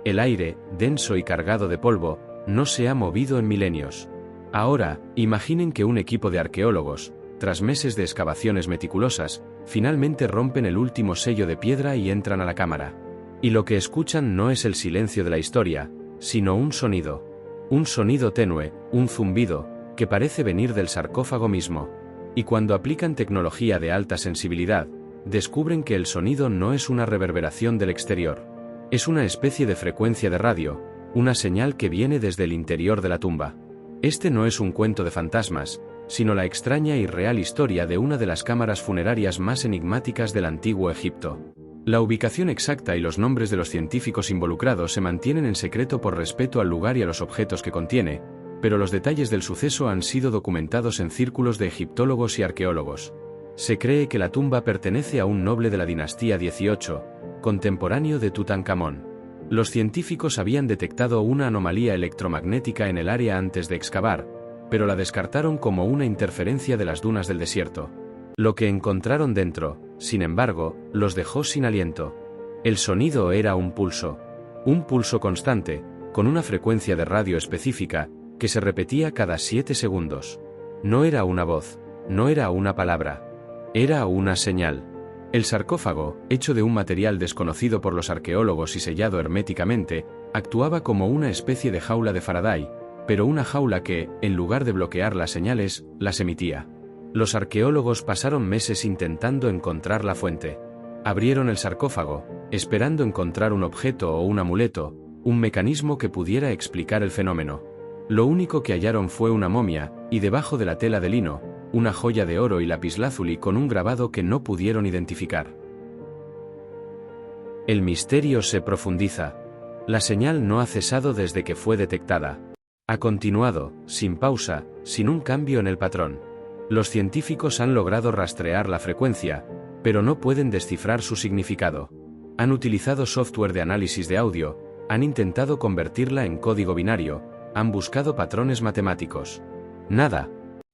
El aire, denso y cargado de polvo, no se ha movido en milenios. Ahora, imaginen que un equipo de arqueólogos, tras meses de excavaciones meticulosas, finalmente rompen el último sello de piedra y entran a la cámara. Y lo que escuchan no es el silencio de la historia, sino un sonido. Un sonido tenue, un zumbido, que parece venir del sarcófago mismo. Y cuando aplican tecnología de alta sensibilidad, descubren que el sonido no es una reverberación del exterior. Es una especie de frecuencia de radio, una señal que viene desde el interior de la tumba. Este no es un cuento de fantasmas, sino la extraña y real historia de una de las cámaras funerarias más enigmáticas del antiguo Egipto. La ubicación exacta y los nombres de los científicos involucrados se mantienen en secreto por respeto al lugar y a los objetos que contiene, pero los detalles del suceso han sido documentados en círculos de egiptólogos y arqueólogos. Se cree que la tumba pertenece a un noble de la dinastía XVIII, contemporáneo de Tutankamón. Los científicos habían detectado una anomalía electromagnética en el área antes de excavar, pero la descartaron como una interferencia de las dunas del desierto. Lo que encontraron dentro, sin embargo, los dejó sin aliento. El sonido era un pulso constante, con una frecuencia de radio específica, que se repetía cada 7 segundos. No era una voz, no era una palabra, era una señal. El sarcófago, hecho de un material desconocido por los arqueólogos y sellado herméticamente, actuaba como una especie de jaula de Faraday, pero una jaula que, en lugar de bloquear las señales, las emitía. Los arqueólogos pasaron meses intentando encontrar la fuente. Abrieron el sarcófago, esperando encontrar un objeto o un amuleto, un mecanismo que pudiera explicar el fenómeno. Lo único que hallaron fue una momia, y debajo de la tela de lino, una joya de oro y lapislázuli con un grabado que no pudieron identificar. El misterio se profundiza. La señal no ha cesado desde que fue detectada. Ha continuado, sin pausa, sin un cambio en el patrón. Los científicos han logrado rastrear la frecuencia, pero no pueden descifrar su significado. Han utilizado software de análisis de audio, han intentado convertirla en código binario, han buscado patrones matemáticos. Nada.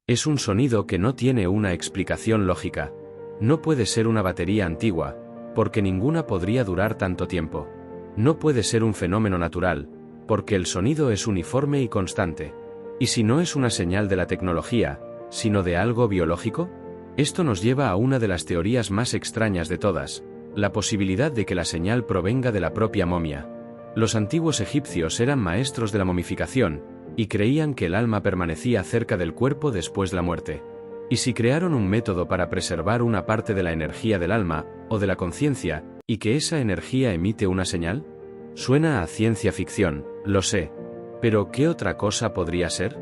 Es un sonido que no tiene una explicación lógica. No puede ser una batería antigua, porque ninguna podría durar tanto tiempo. No puede ser un fenómeno natural, porque el sonido es uniforme y constante. ¿Y si no es una señal de la tecnología, sino de algo biológico? Esto nos lleva a una de las teorías más extrañas de todas, la posibilidad de que la señal provenga de la propia momia. Los antiguos egipcios eran maestros de la momificación, y creían que el alma permanecía cerca del cuerpo después de la muerte. ¿Y si crearon un método para preservar una parte de la energía del alma, o de la conciencia, y que esa energía emite una señal? Suena a ciencia ficción, lo sé. Pero ¿qué otra cosa podría ser?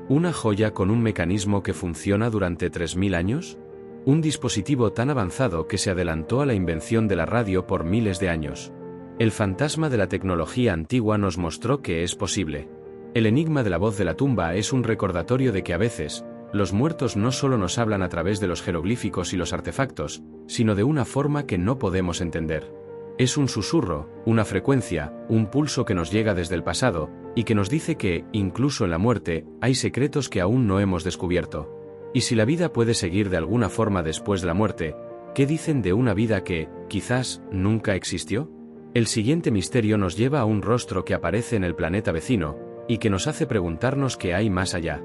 ¿Una joya con un mecanismo que funciona durante 3000 años? ¿Un dispositivo tan avanzado que se adelantó a la invención de la radio por miles de años? El fantasma de la tecnología antigua nos mostró que es posible. El enigma de la voz de la tumba es un recordatorio de que a veces, los muertos no solo nos hablan a través de los jeroglíficos y los artefactos, sino de una forma que no podemos entender. Es un susurro, una frecuencia, un pulso que nos llega desde el pasado, y que nos dice que, incluso en la muerte, hay secretos que aún no hemos descubierto. Y si la vida puede seguir de alguna forma después de la muerte, ¿qué dicen de una vida que, quizás, nunca existió? El siguiente misterio nos lleva a un rostro que aparece en el planeta vecino, y que nos hace preguntarnos qué hay más allá.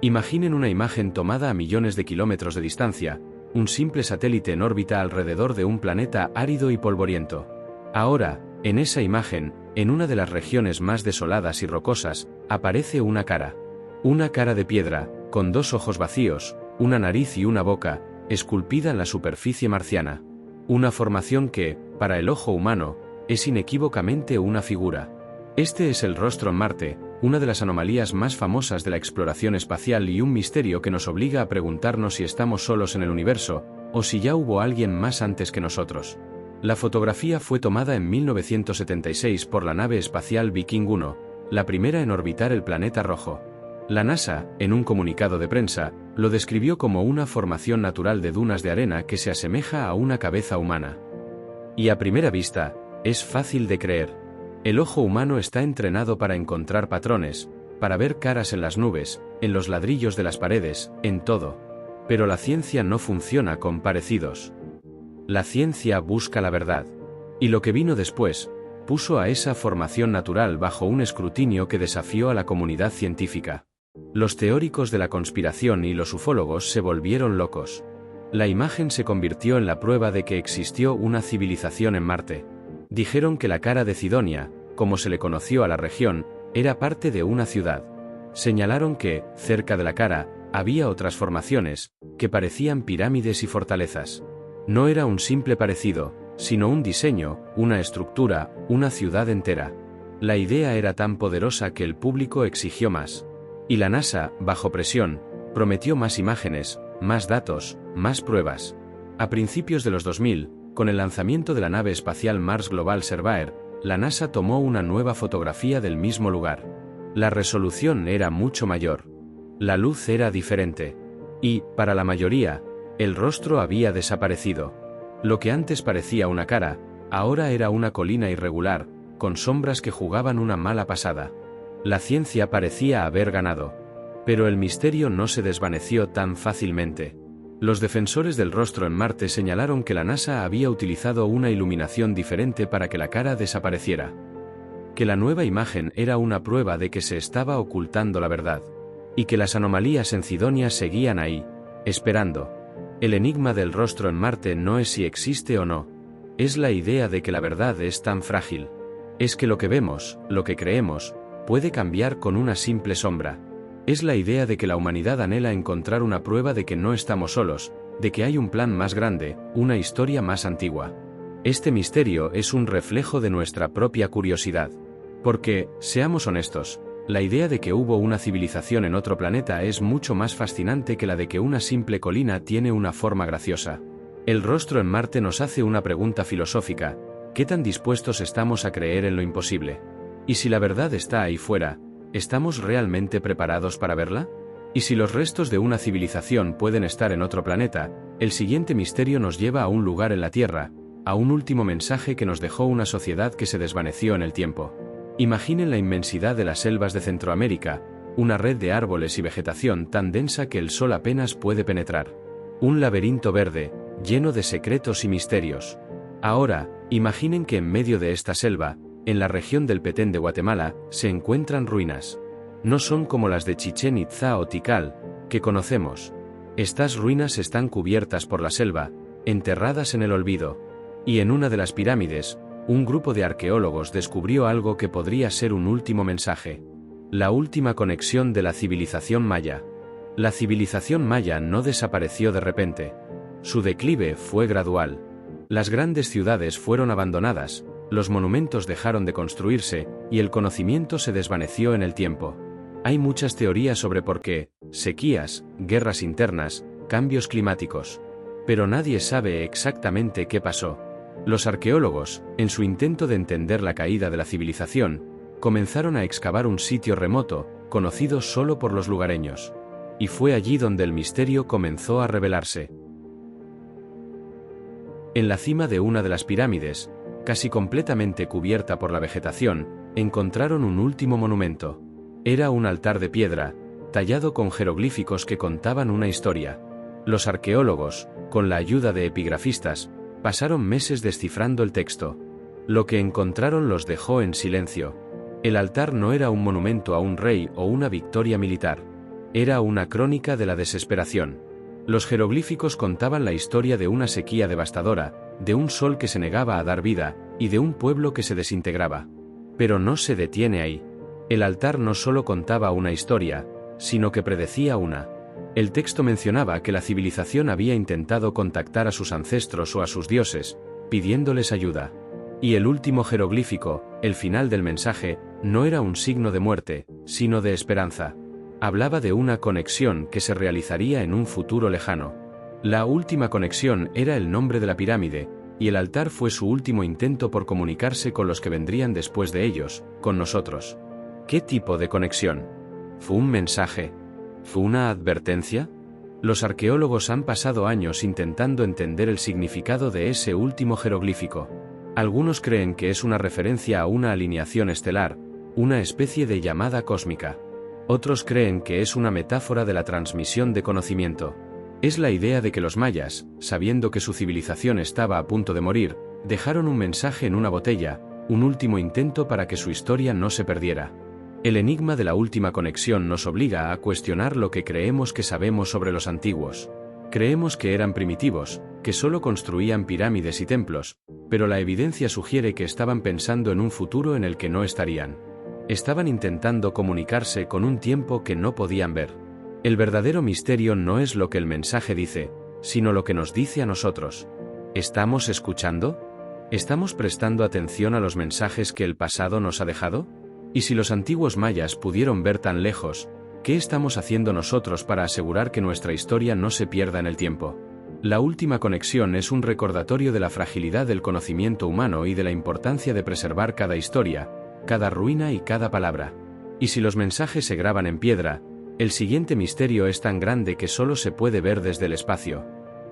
Imaginen una imagen tomada a millones de kilómetros de distancia, un simple satélite en órbita alrededor de un planeta árido y polvoriento. Ahora, en esa imagen, en una de las regiones más desoladas y rocosas, aparece una cara. Una cara de piedra, con 2 ojos vacíos, una nariz y una boca, esculpida en la superficie marciana. Una formación que, para el ojo humano, es inequívocamente una figura. Este es el rostro en Marte, una de las anomalías más famosas de la exploración espacial y un misterio que nos obliga a preguntarnos si estamos solos en el universo, o si ya hubo alguien más antes que nosotros. La fotografía fue tomada en 1976 por la nave espacial Viking 1, la primera en orbitar el planeta rojo. La NASA, en un comunicado de prensa, lo describió como una formación natural de dunas de arena que se asemeja a una cabeza humana. Y a primera vista, es fácil de creer. El ojo humano está entrenado para encontrar patrones, para ver caras en las nubes, en los ladrillos de las paredes, en todo. Pero la ciencia no funciona con parecidos. La ciencia busca la verdad. Y lo que vino después, puso a esa formación natural bajo un escrutinio que desafió a la comunidad científica. Los teóricos de la conspiración y los ufólogos se volvieron locos. La imagen se convirtió en la prueba de que existió una civilización en Marte. Dijeron que la cara de Cidonia, como se le conoció a la región, era parte de una ciudad. Señalaron que, cerca de la cara, había otras formaciones, que parecían pirámides y fortalezas. No era un simple parecido, sino un diseño, una estructura, una ciudad entera. La idea era tan poderosa que el público exigió más. Y la NASA, bajo presión, prometió más imágenes, más datos, más pruebas. A principios de los 2000, con el lanzamiento de la nave espacial Mars Global Surveyor, la NASA tomó una nueva fotografía del mismo lugar. La resolución era mucho mayor. La luz era diferente. Y, para la mayoría, el rostro había desaparecido. Lo que antes parecía una cara, ahora era una colina irregular, con sombras que jugaban una mala pasada. La ciencia parecía haber ganado. Pero el misterio no se desvaneció tan fácilmente. Los defensores del rostro en Marte señalaron que la NASA había utilizado una iluminación diferente para que la cara desapareciera. Que la nueva imagen era una prueba de que se estaba ocultando la verdad. Y que las anomalías en Cydonia seguían ahí, esperando. El enigma del rostro en Marte no es si existe o no. Es la idea de que la verdad es tan frágil. Es que lo que vemos, lo que creemos, puede cambiar con una simple sombra. Es la idea de que la humanidad anhela encontrar una prueba de que no estamos solos, de que hay un plan más grande, una historia más antigua. Este misterio es un reflejo de nuestra propia curiosidad. Porque, seamos honestos, la idea de que hubo una civilización en otro planeta es mucho más fascinante que la de que una simple colina tiene una forma graciosa. El rostro en Marte nos hace una pregunta filosófica: ¿qué tan dispuestos estamos a creer en lo imposible? ¿Y si la verdad está ahí fuera, estamos realmente preparados para verla? ¿Y si los restos de una civilización pueden estar en otro planeta, el siguiente misterio nos lleva a un lugar en la Tierra, a un último mensaje que nos dejó una sociedad que se desvaneció en el tiempo? Imaginen la inmensidad de las selvas de Centroamérica, una red de árboles y vegetación tan densa que el sol apenas puede penetrar. Un laberinto verde, lleno de secretos y misterios. Ahora, imaginen que en medio de esta selva, en la región del Petén de Guatemala, se encuentran ruinas. No son como las de Chichén Itzá o Tikal, que conocemos. Estas ruinas están cubiertas por la selva, enterradas en el olvido. Y en una de las pirámides, un grupo de arqueólogos descubrió algo que podría ser un último mensaje. La última conexión de la civilización maya. La civilización maya no desapareció de repente. Su declive fue gradual. Las grandes ciudades fueron abandonadas, los monumentos dejaron de construirse, y el conocimiento se desvaneció en el tiempo. Hay muchas teorías sobre por qué: sequías, guerras internas, cambios climáticos. Pero nadie sabe exactamente qué pasó. Los arqueólogos, en su intento de entender la caída de la civilización, comenzaron a excavar un sitio remoto, conocido solo por los lugareños. Y fue allí donde el misterio comenzó a revelarse. En la cima de una de las pirámides, casi completamente cubierta por la vegetación, encontraron un último monumento. Era un altar de piedra, tallado con jeroglíficos que contaban una historia. Los arqueólogos, con la ayuda de epigrafistas, pasaron meses descifrando el texto. Lo que encontraron los dejó en silencio. El altar no era un monumento a un rey o una victoria militar. Era una crónica de la desesperación. Los jeroglíficos contaban la historia de una sequía devastadora, de un sol que se negaba a dar vida, y de un pueblo que se desintegraba. Pero no se detiene ahí. El altar no solo contaba una historia, sino que predecía una. El texto mencionaba que la civilización había intentado contactar a sus ancestros o a sus dioses, pidiéndoles ayuda. Y el último jeroglífico, el final del mensaje, no era un signo de muerte, sino de esperanza. Hablaba de una conexión que se realizaría en un futuro lejano. La última conexión era el nombre de la pirámide, y el altar fue su último intento por comunicarse con los que vendrían después de ellos, con nosotros. ¿Qué tipo de conexión? ¿Fue un mensaje? ¿Fue una advertencia? Los arqueólogos han pasado años intentando entender el significado de ese último jeroglífico. Algunos creen que es una referencia a una alineación estelar, una especie de llamada cósmica. Otros creen que es una metáfora de la transmisión de conocimiento. Es la idea de que los mayas, sabiendo que su civilización estaba a punto de morir, dejaron un mensaje en una botella, un último intento para que su historia no se perdiera. El enigma de la última conexión nos obliga a cuestionar lo que creemos que sabemos sobre los antiguos. Creemos que eran primitivos, que solo construían pirámides y templos, pero la evidencia sugiere que estaban pensando en un futuro en el que no estarían. Estaban intentando comunicarse con un tiempo que no podían ver. El verdadero misterio no es lo que el mensaje dice, sino lo que nos dice a nosotros. ¿Estamos escuchando? ¿Estamos prestando atención a los mensajes que el pasado nos ha dejado? Y si los antiguos mayas pudieron ver tan lejos, ¿qué estamos haciendo nosotros para asegurar que nuestra historia no se pierda en el tiempo? La última conexión es un recordatorio de la fragilidad del conocimiento humano y de la importancia de preservar cada historia, cada ruina y cada palabra. Y si los mensajes se graban en piedra, el siguiente misterio es tan grande que solo se puede ver desde el espacio.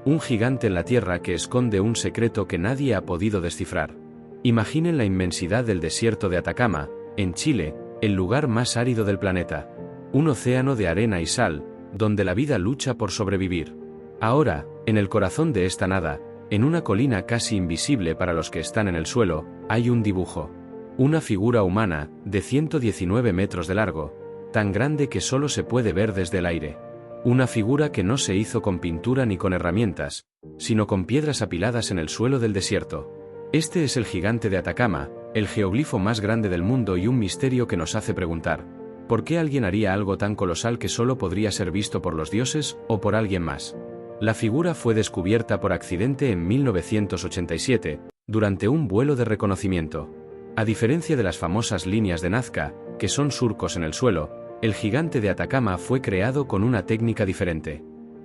Un gigante en la Tierra que esconde un secreto que nadie ha podido descifrar. Imaginen la inmensidad del desierto de Atacama, en Chile, el lugar más árido del planeta. Un océano de arena y sal, donde la vida lucha por sobrevivir. Ahora, en el corazón de esta nada, en una colina casi invisible para los que están en el suelo, hay un dibujo. Una figura humana, de 119 metros de largo, tan grande que solo se puede ver desde el aire. Una figura que no se hizo con pintura ni con herramientas, sino con piedras apiladas en el suelo del desierto. Este es el gigante de Atacama, el geoglifo más grande del mundo y un misterio que nos hace preguntar, ¿por qué alguien haría algo tan colosal que solo podría ser visto por los dioses o por alguien más? La figura fue descubierta por accidente en 1987, durante un vuelo de reconocimiento. A diferencia de las famosas líneas de Nazca, que son surcos en el suelo, el gigante de Atacama fue creado con una técnica diferente.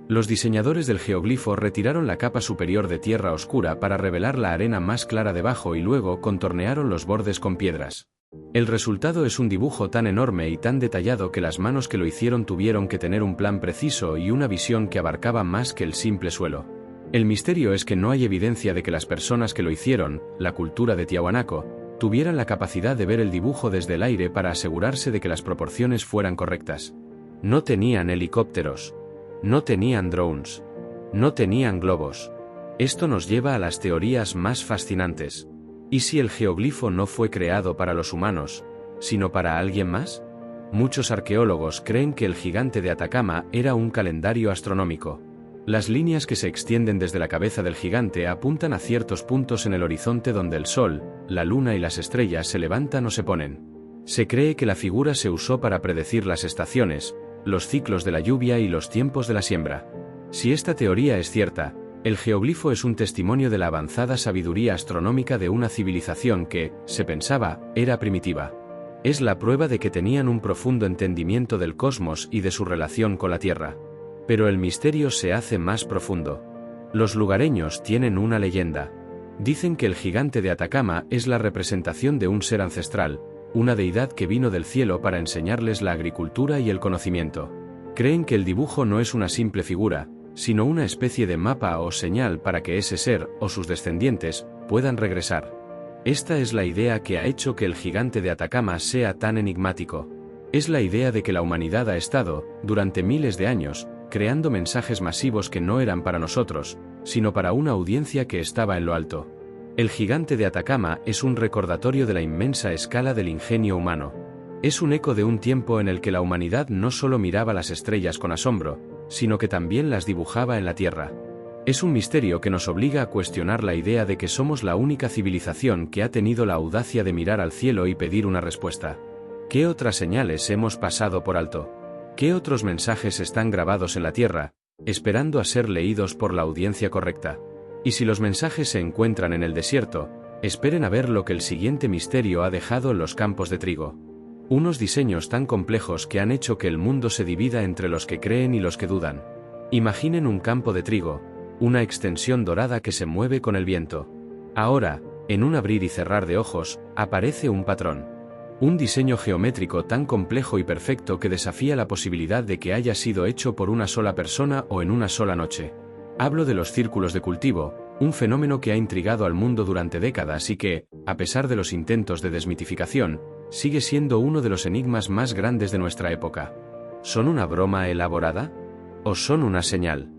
Los diseñadores del geoglifo retiraron la capa superior de tierra oscura para revelar la arena más clara debajo y luego contornearon los bordes con piedras. El resultado es un dibujo tan enorme y tan detallado que las manos que lo hicieron tuvieron que tener un plan preciso y una visión que abarcaba más que el simple suelo. El misterio es que no hay evidencia de que las personas que lo hicieron, la cultura de Tiahuanaco, tuvieran la capacidad de ver el dibujo desde el aire para asegurarse de que las proporciones fueran correctas. No tenían helicópteros. No tenían drones. No tenían globos. Esto nos lleva a las teorías más fascinantes. ¿Y si el geoglifo no fue creado para los humanos, sino para alguien más? Muchos arqueólogos creen que el gigante de Atacama era un calendario astronómico. Las líneas que se extienden desde la cabeza del gigante apuntan a ciertos puntos en el horizonte donde el sol, la luna y las estrellas se levantan o se ponen. Se cree que la figura se usó para predecir las estaciones, los ciclos de la lluvia y los tiempos de la siembra. Si esta teoría es cierta, el geoglifo es un testimonio de la avanzada sabiduría astronómica de una civilización que, se pensaba, era primitiva. Es la prueba de que tenían un profundo entendimiento del cosmos y de su relación con la Tierra. Pero el misterio se hace más profundo. Los lugareños tienen una leyenda. Dicen que el gigante de Atacama es la representación de un ser ancestral, una deidad que vino del cielo para enseñarles la agricultura y el conocimiento. Creen que el dibujo no es una simple figura, sino una especie de mapa o señal para que ese ser, o sus descendientes, puedan regresar. Esta es la idea que ha hecho que el gigante de Atacama sea tan enigmático. Es la idea de que la humanidad ha estado, durante miles de años, creando mensajes masivos que no eran para nosotros, sino para una audiencia que estaba en lo alto. El gigante de Atacama es un recordatorio de la inmensa escala del ingenio humano. Es un eco de un tiempo en el que la humanidad no solo miraba las estrellas con asombro, sino que también las dibujaba en la Tierra. Es un misterio que nos obliga a cuestionar la idea de que somos la única civilización que ha tenido la audacia de mirar al cielo y pedir una respuesta. ¿Qué otras señales hemos pasado por alto? ¿Qué otros mensajes están grabados en la Tierra, esperando a ser leídos por la audiencia correcta? Y si los mensajes se encuentran en el desierto, esperen a ver lo que el siguiente misterio ha dejado en los campos de trigo. Unos diseños tan complejos que han hecho que el mundo se divida entre los que creen y los que dudan. Imaginen un campo de trigo, una extensión dorada que se mueve con el viento. Ahora, en un abrir y cerrar de ojos, aparece un patrón. Un diseño geométrico tan complejo y perfecto que desafía la posibilidad de que haya sido hecho por una sola persona o en una sola noche. Hablo de los círculos de cultivo, un fenómeno que ha intrigado al mundo durante décadas y que, a pesar de los intentos de desmitificación, sigue siendo uno de los enigmas más grandes de nuestra época. ¿Son una broma elaborada? ¿O son una señal?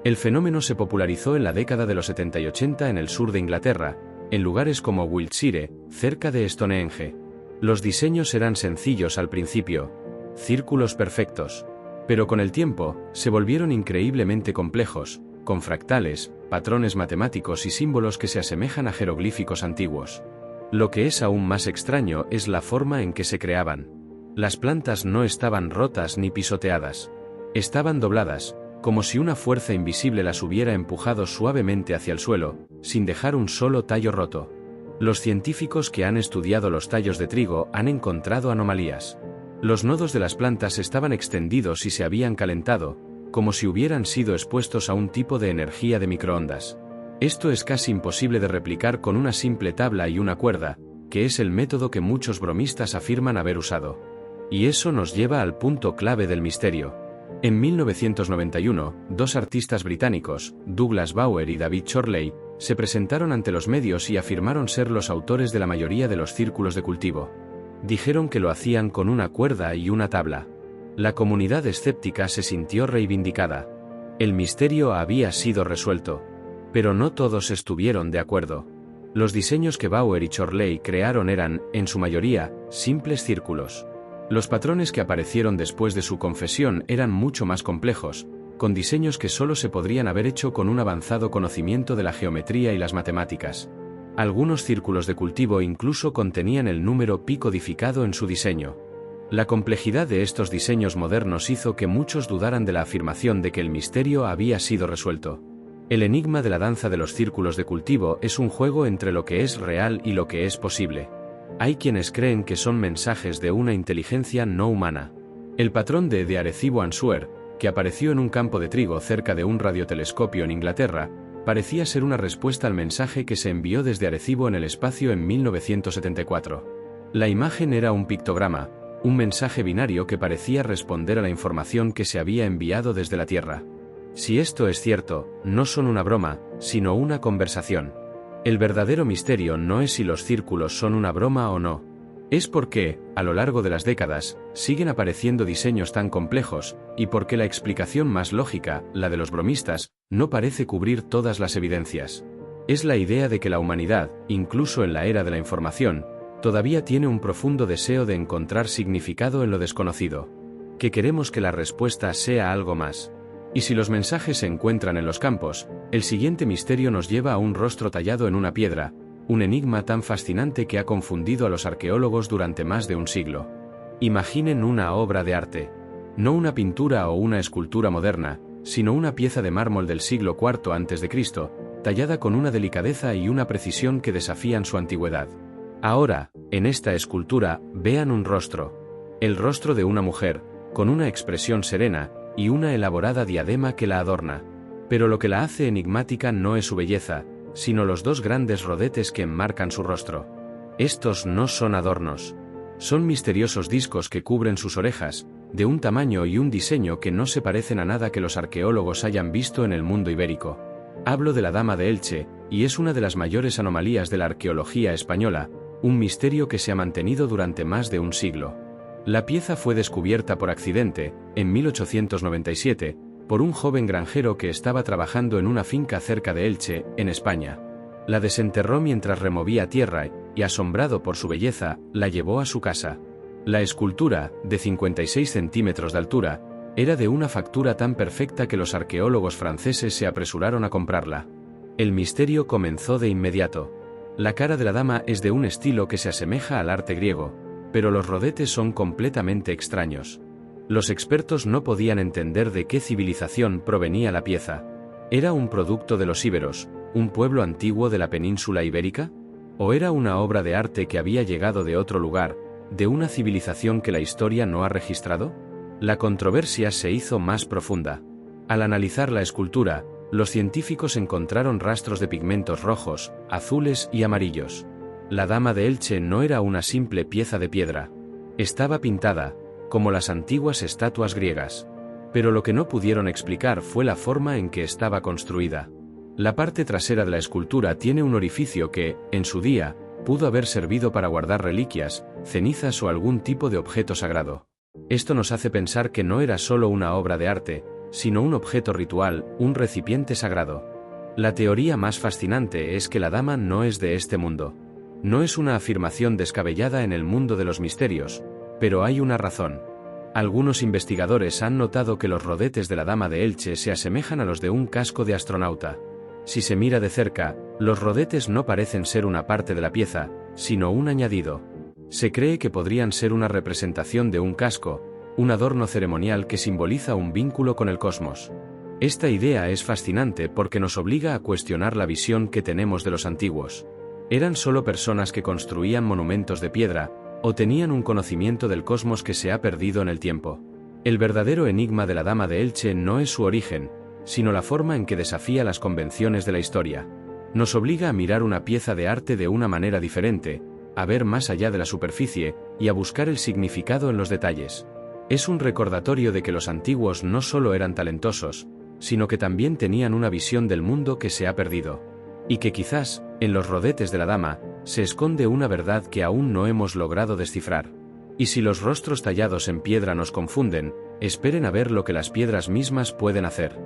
El fenómeno se popularizó en la década de los 70 y 80 en el sur de Inglaterra, en lugares como Wiltshire, cerca de Stonehenge. Los diseños eran sencillos al principio, círculos perfectos, pero con el tiempo, se volvieron increíblemente complejos, con fractales, patrones matemáticos y símbolos que se asemejan a jeroglíficos antiguos. Lo que es aún más extraño es la forma en que se creaban. Las plantas no estaban rotas ni pisoteadas. Estaban dobladas, como si una fuerza invisible las hubiera empujado suavemente hacia el suelo, sin dejar un solo tallo roto. Los científicos que han estudiado los tallos de trigo han encontrado anomalías. Los nodos de las plantas estaban extendidos y se habían calentado, como si hubieran sido expuestos a un tipo de energía de microondas. Esto es casi imposible de replicar con una simple tabla y una cuerda, que es el método que muchos bromistas afirman haber usado. Y eso nos lleva al punto clave del misterio. En 1991, dos artistas británicos, Douglas Bauer y David Chorley, se presentaron ante los medios y afirmaron ser los autores de la mayoría de los círculos de cultivo. Dijeron que lo hacían con una cuerda y una tabla. La comunidad escéptica se sintió reivindicada. El misterio había sido resuelto. Pero no todos estuvieron de acuerdo. Los diseños que Bauer y Chorley crearon eran, en su mayoría, simples círculos. Los patrones que aparecieron después de su confesión eran mucho más complejos, con diseños que solo se podrían haber hecho con un avanzado conocimiento de la geometría y las matemáticas. Algunos círculos de cultivo incluso contenían el número pi codificado en su diseño. La complejidad de estos diseños modernos hizo que muchos dudaran de la afirmación de que el misterio había sido resuelto. El enigma de la danza de los círculos de cultivo es un juego entre lo que es real y lo que es posible. Hay quienes creen que son mensajes de una inteligencia no humana. El patrón de Arecibo Answer, que apareció en un campo de trigo cerca de un radiotelescopio en Inglaterra, parecía ser una respuesta al mensaje que se envió desde Arecibo en el espacio en 1974. La imagen era un pictograma, un mensaje binario que parecía responder a la información que se había enviado desde la Tierra. Si esto es cierto, no son una broma, sino una conversación. El verdadero misterio no es si los círculos son una broma o no. Es porque, a lo largo de las décadas, siguen apareciendo diseños tan complejos, y porque la explicación más lógica, la de los bromistas, no parece cubrir todas las evidencias. Es la idea de que la humanidad, incluso en la era de la información, todavía tiene un profundo deseo de encontrar significado en lo desconocido. Que queremos que la respuesta sea algo más. Y si los mensajes se encuentran en los campos, el siguiente misterio nos lleva a un rostro tallado en una piedra, un enigma tan fascinante que ha confundido a los arqueólogos durante más de un siglo. Imaginen una obra de arte. No una pintura o una escultura moderna, sino una pieza de mármol del siglo IV a.C., tallada con una delicadeza y una precisión que desafían su antigüedad. Ahora, en esta escultura, vean un rostro. El rostro de una mujer, con una expresión serena, y una elaborada diadema que la adorna. Pero lo que la hace enigmática no es su belleza, sino los dos grandes rodetes que enmarcan su rostro. Estos no son adornos. Son misteriosos discos que cubren sus orejas, de un tamaño y un diseño que no se parecen a nada que los arqueólogos hayan visto en el mundo ibérico. Hablo de la Dama de Elche, y es una de las mayores anomalías de la arqueología española, un misterio que se ha mantenido durante más de un siglo. La pieza fue descubierta por accidente, en 1897, por un joven granjero que estaba trabajando en una finca cerca de Elche, en España. La desenterró mientras removía tierra y, asombrado por su belleza, la llevó a su casa. La escultura, de 56 centímetros de altura, era de una factura tan perfecta que los arqueólogos franceses se apresuraron a comprarla. El misterio comenzó de inmediato. La cara de la dama es de un estilo que se asemeja al arte griego, pero los rodetes son completamente extraños. Los expertos no podían entender de qué civilización provenía la pieza. ¿Era un producto de los íberos, un pueblo antiguo de la península ibérica? ¿O era una obra de arte que había llegado de otro lugar, de una civilización que la historia no ha registrado? La controversia se hizo más profunda. Al analizar la escultura, los científicos encontraron rastros de pigmentos rojos, azules y amarillos. La Dama de Elche no era una simple pieza de piedra. Estaba pintada, como las antiguas estatuas griegas. Pero lo que no pudieron explicar fue la forma en que estaba construida. La parte trasera de la escultura tiene un orificio que, en su día, pudo haber servido para guardar reliquias, cenizas o algún tipo de objeto sagrado. Esto nos hace pensar que no era solo una obra de arte, sino un objeto ritual, un recipiente sagrado. La teoría más fascinante es que la dama no es de este mundo. No es una afirmación descabellada en el mundo de los misterios, pero hay una razón. Algunos investigadores han notado que los rodetes de la Dama de Elche se asemejan a los de un casco de astronauta. Si se mira de cerca, los rodetes no parecen ser una parte de la pieza, sino un añadido. Se cree que podrían ser una representación de un casco, un adorno ceremonial que simboliza un vínculo con el cosmos. Esta idea es fascinante porque nos obliga a cuestionar la visión que tenemos de los antiguos. ¿Eran solo personas que construían monumentos de piedra, o tenían un conocimiento del cosmos que se ha perdido en el tiempo? El verdadero enigma de la Dama de Elche no es su origen, sino la forma en que desafía las convenciones de la historia. Nos obliga a mirar una pieza de arte de una manera diferente, a ver más allá de la superficie, y a buscar el significado en los detalles. Es un recordatorio de que los antiguos no solo eran talentosos, sino que también tenían una visión del mundo que se ha perdido. Y que quizás, en los rodetes de la dama, se esconde una verdad que aún no hemos logrado descifrar. Y si los rostros tallados en piedra nos confunden, esperen a ver lo que las piedras mismas pueden hacer.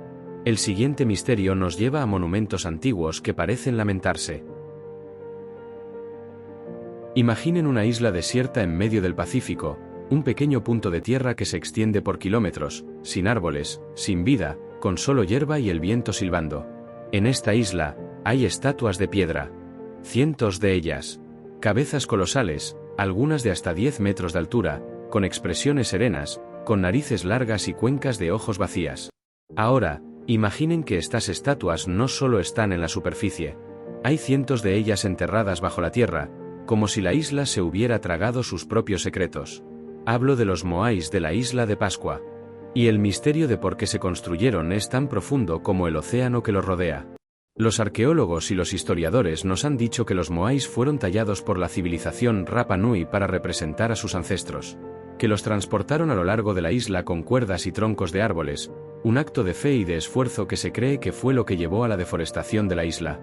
El siguiente misterio nos lleva a monumentos antiguos que parecen lamentarse. Imaginen una isla desierta en medio del Pacífico, un pequeño punto de tierra que se extiende por kilómetros, sin árboles, sin vida, con solo hierba y el viento silbando. En esta isla, hay estatuas de piedra. Cientos de ellas. Cabezas colosales, algunas de hasta 10 metros de altura, con expresiones serenas, con narices largas y cuencas de ojos vacías. Ahora, imaginen que estas estatuas no solo están en la superficie. Hay cientos de ellas enterradas bajo la tierra, como si la isla se hubiera tragado sus propios secretos. Hablo de los moais de la isla de Pascua. Y el misterio de por qué se construyeron es tan profundo como el océano que los rodea. Los arqueólogos y los historiadores nos han dicho que los moais fueron tallados por la civilización Rapa Nui para representar a sus ancestros, que los transportaron a lo largo de la isla con cuerdas y troncos de árboles, un acto de fe y de esfuerzo que se cree que fue lo que llevó a la deforestación de la isla.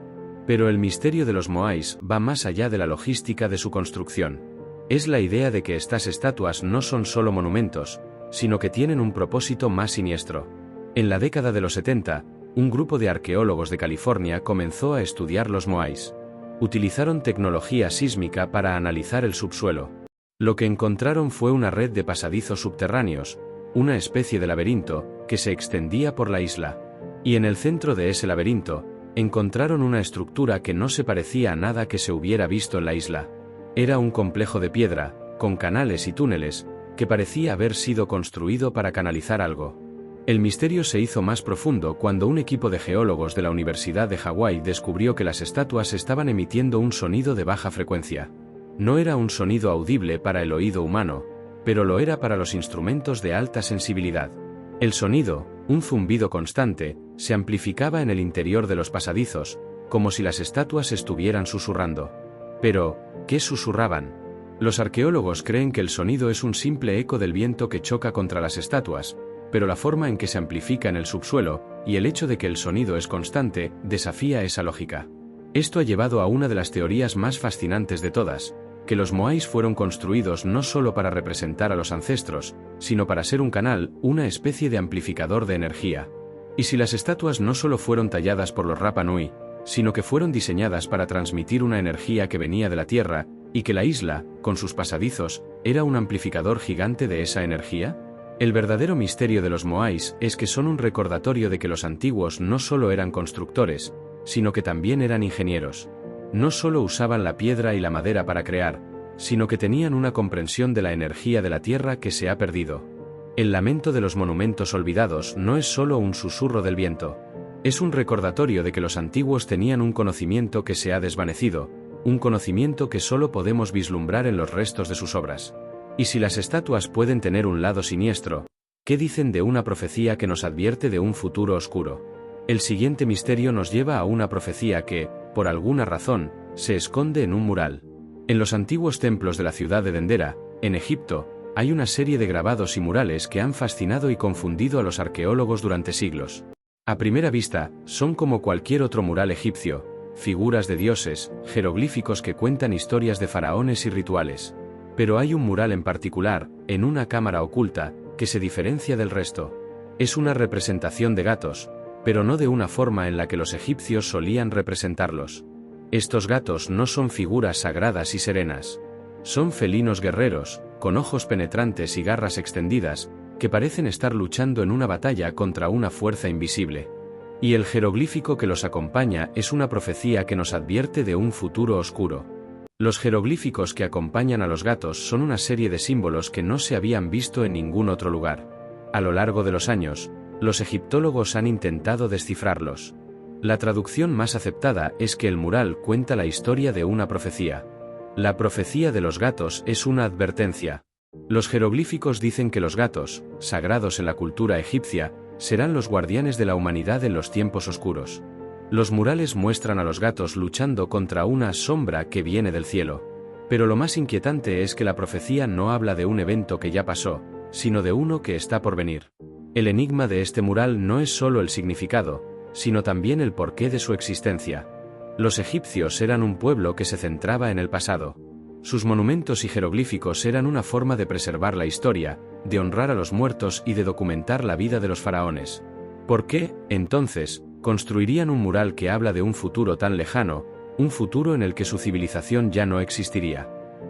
Pero el misterio de los moais va más allá de la logística de su construcción. Es la idea de que estas estatuas no son solo monumentos, sino que tienen un propósito más siniestro. En la década de los 70, un grupo de arqueólogos de California comenzó a estudiar los moais. Utilizaron tecnología sísmica para analizar el subsuelo. Lo que encontraron fue una red de pasadizos subterráneos, una especie de laberinto, que se extendía por la isla. Y en el centro de ese laberinto, encontraron una estructura que no se parecía a nada que se hubiera visto en la isla. Era un complejo de piedra, con canales y túneles, que parecía haber sido construido para canalizar algo. El misterio se hizo más profundo cuando un equipo de geólogos de la Universidad de Hawái descubrió que las estatuas estaban emitiendo un sonido de baja frecuencia. No era un sonido audible para el oído humano, pero lo era para los instrumentos de alta sensibilidad. El sonido, un zumbido constante, se amplificaba en el interior de los pasadizos, como si las estatuas estuvieran susurrando. Pero, ¿qué susurraban? Los arqueólogos creen que el sonido es un simple eco del viento que choca contra las estatuas, pero la forma en que se amplifica en el subsuelo, y el hecho de que el sonido es constante, desafía esa lógica. Esto ha llevado a una de las teorías más fascinantes de todas, que los moais fueron construidos no solo para representar a los ancestros, sino para ser un canal, una especie de amplificador de energía. Y si las estatuas no solo fueron talladas por los Rapa Nui, sino que fueron diseñadas para transmitir una energía que venía de la Tierra, y que la isla, con sus pasadizos, era un amplificador gigante de esa energía? El verdadero misterio de los moais es que son un recordatorio de que los antiguos no solo eran constructores, sino que también eran ingenieros. No solo usaban la piedra y la madera para crear, sino que tenían una comprensión de la energía de la tierra que se ha perdido. El lamento de los monumentos olvidados no es solo un susurro del viento. Es un recordatorio de que los antiguos tenían un conocimiento que se ha desvanecido, un conocimiento que solo podemos vislumbrar en los restos de sus obras. Y si las estatuas pueden tener un lado siniestro, ¿qué dicen de una profecía que nos advierte de un futuro oscuro? El siguiente misterio nos lleva a una profecía que, por alguna razón, se esconde en un mural. En los antiguos templos de la ciudad de Dendera, en Egipto, hay una serie de grabados y murales que han fascinado y confundido a los arqueólogos durante siglos. A primera vista, son como cualquier otro mural egipcio, figuras de dioses, jeroglíficos que cuentan historias de faraones y rituales. Pero hay un mural en particular, en una cámara oculta, que se diferencia del resto. Es una representación de gatos, pero no de una forma en la que los egipcios solían representarlos. Estos gatos no son figuras sagradas y serenas. Son felinos guerreros, con ojos penetrantes y garras extendidas, que parecen estar luchando en una batalla contra una fuerza invisible. Y el jeroglífico que los acompaña es una profecía que nos advierte de un futuro oscuro. Los jeroglíficos que acompañan a los gatos son una serie de símbolos que no se habían visto en ningún otro lugar. A lo largo de los años, Los egiptólogos han intentado descifrarlos. La traducción más aceptada es que el mural cuenta la historia de una profecía. La profecía de los gatos es una advertencia. Los jeroglíficos dicen que los gatos, sagrados en la cultura egipcia, serán los guardianes de la humanidad en los tiempos oscuros. Los murales muestran a los gatos luchando contra una sombra que viene del cielo. Pero lo más inquietante es que la profecía no habla de un evento que ya pasó, sino de uno que está por venir. El enigma de este mural no es solo el significado, sino también el porqué de su existencia. Los egipcios eran un pueblo que se centraba en el pasado. Sus monumentos y jeroglíficos eran una forma de preservar la historia, de honrar a los muertos y de documentar la vida de los faraones. ¿Por qué, entonces, construirían un mural que habla de un futuro tan lejano, un futuro en el que su civilización ya no existiría?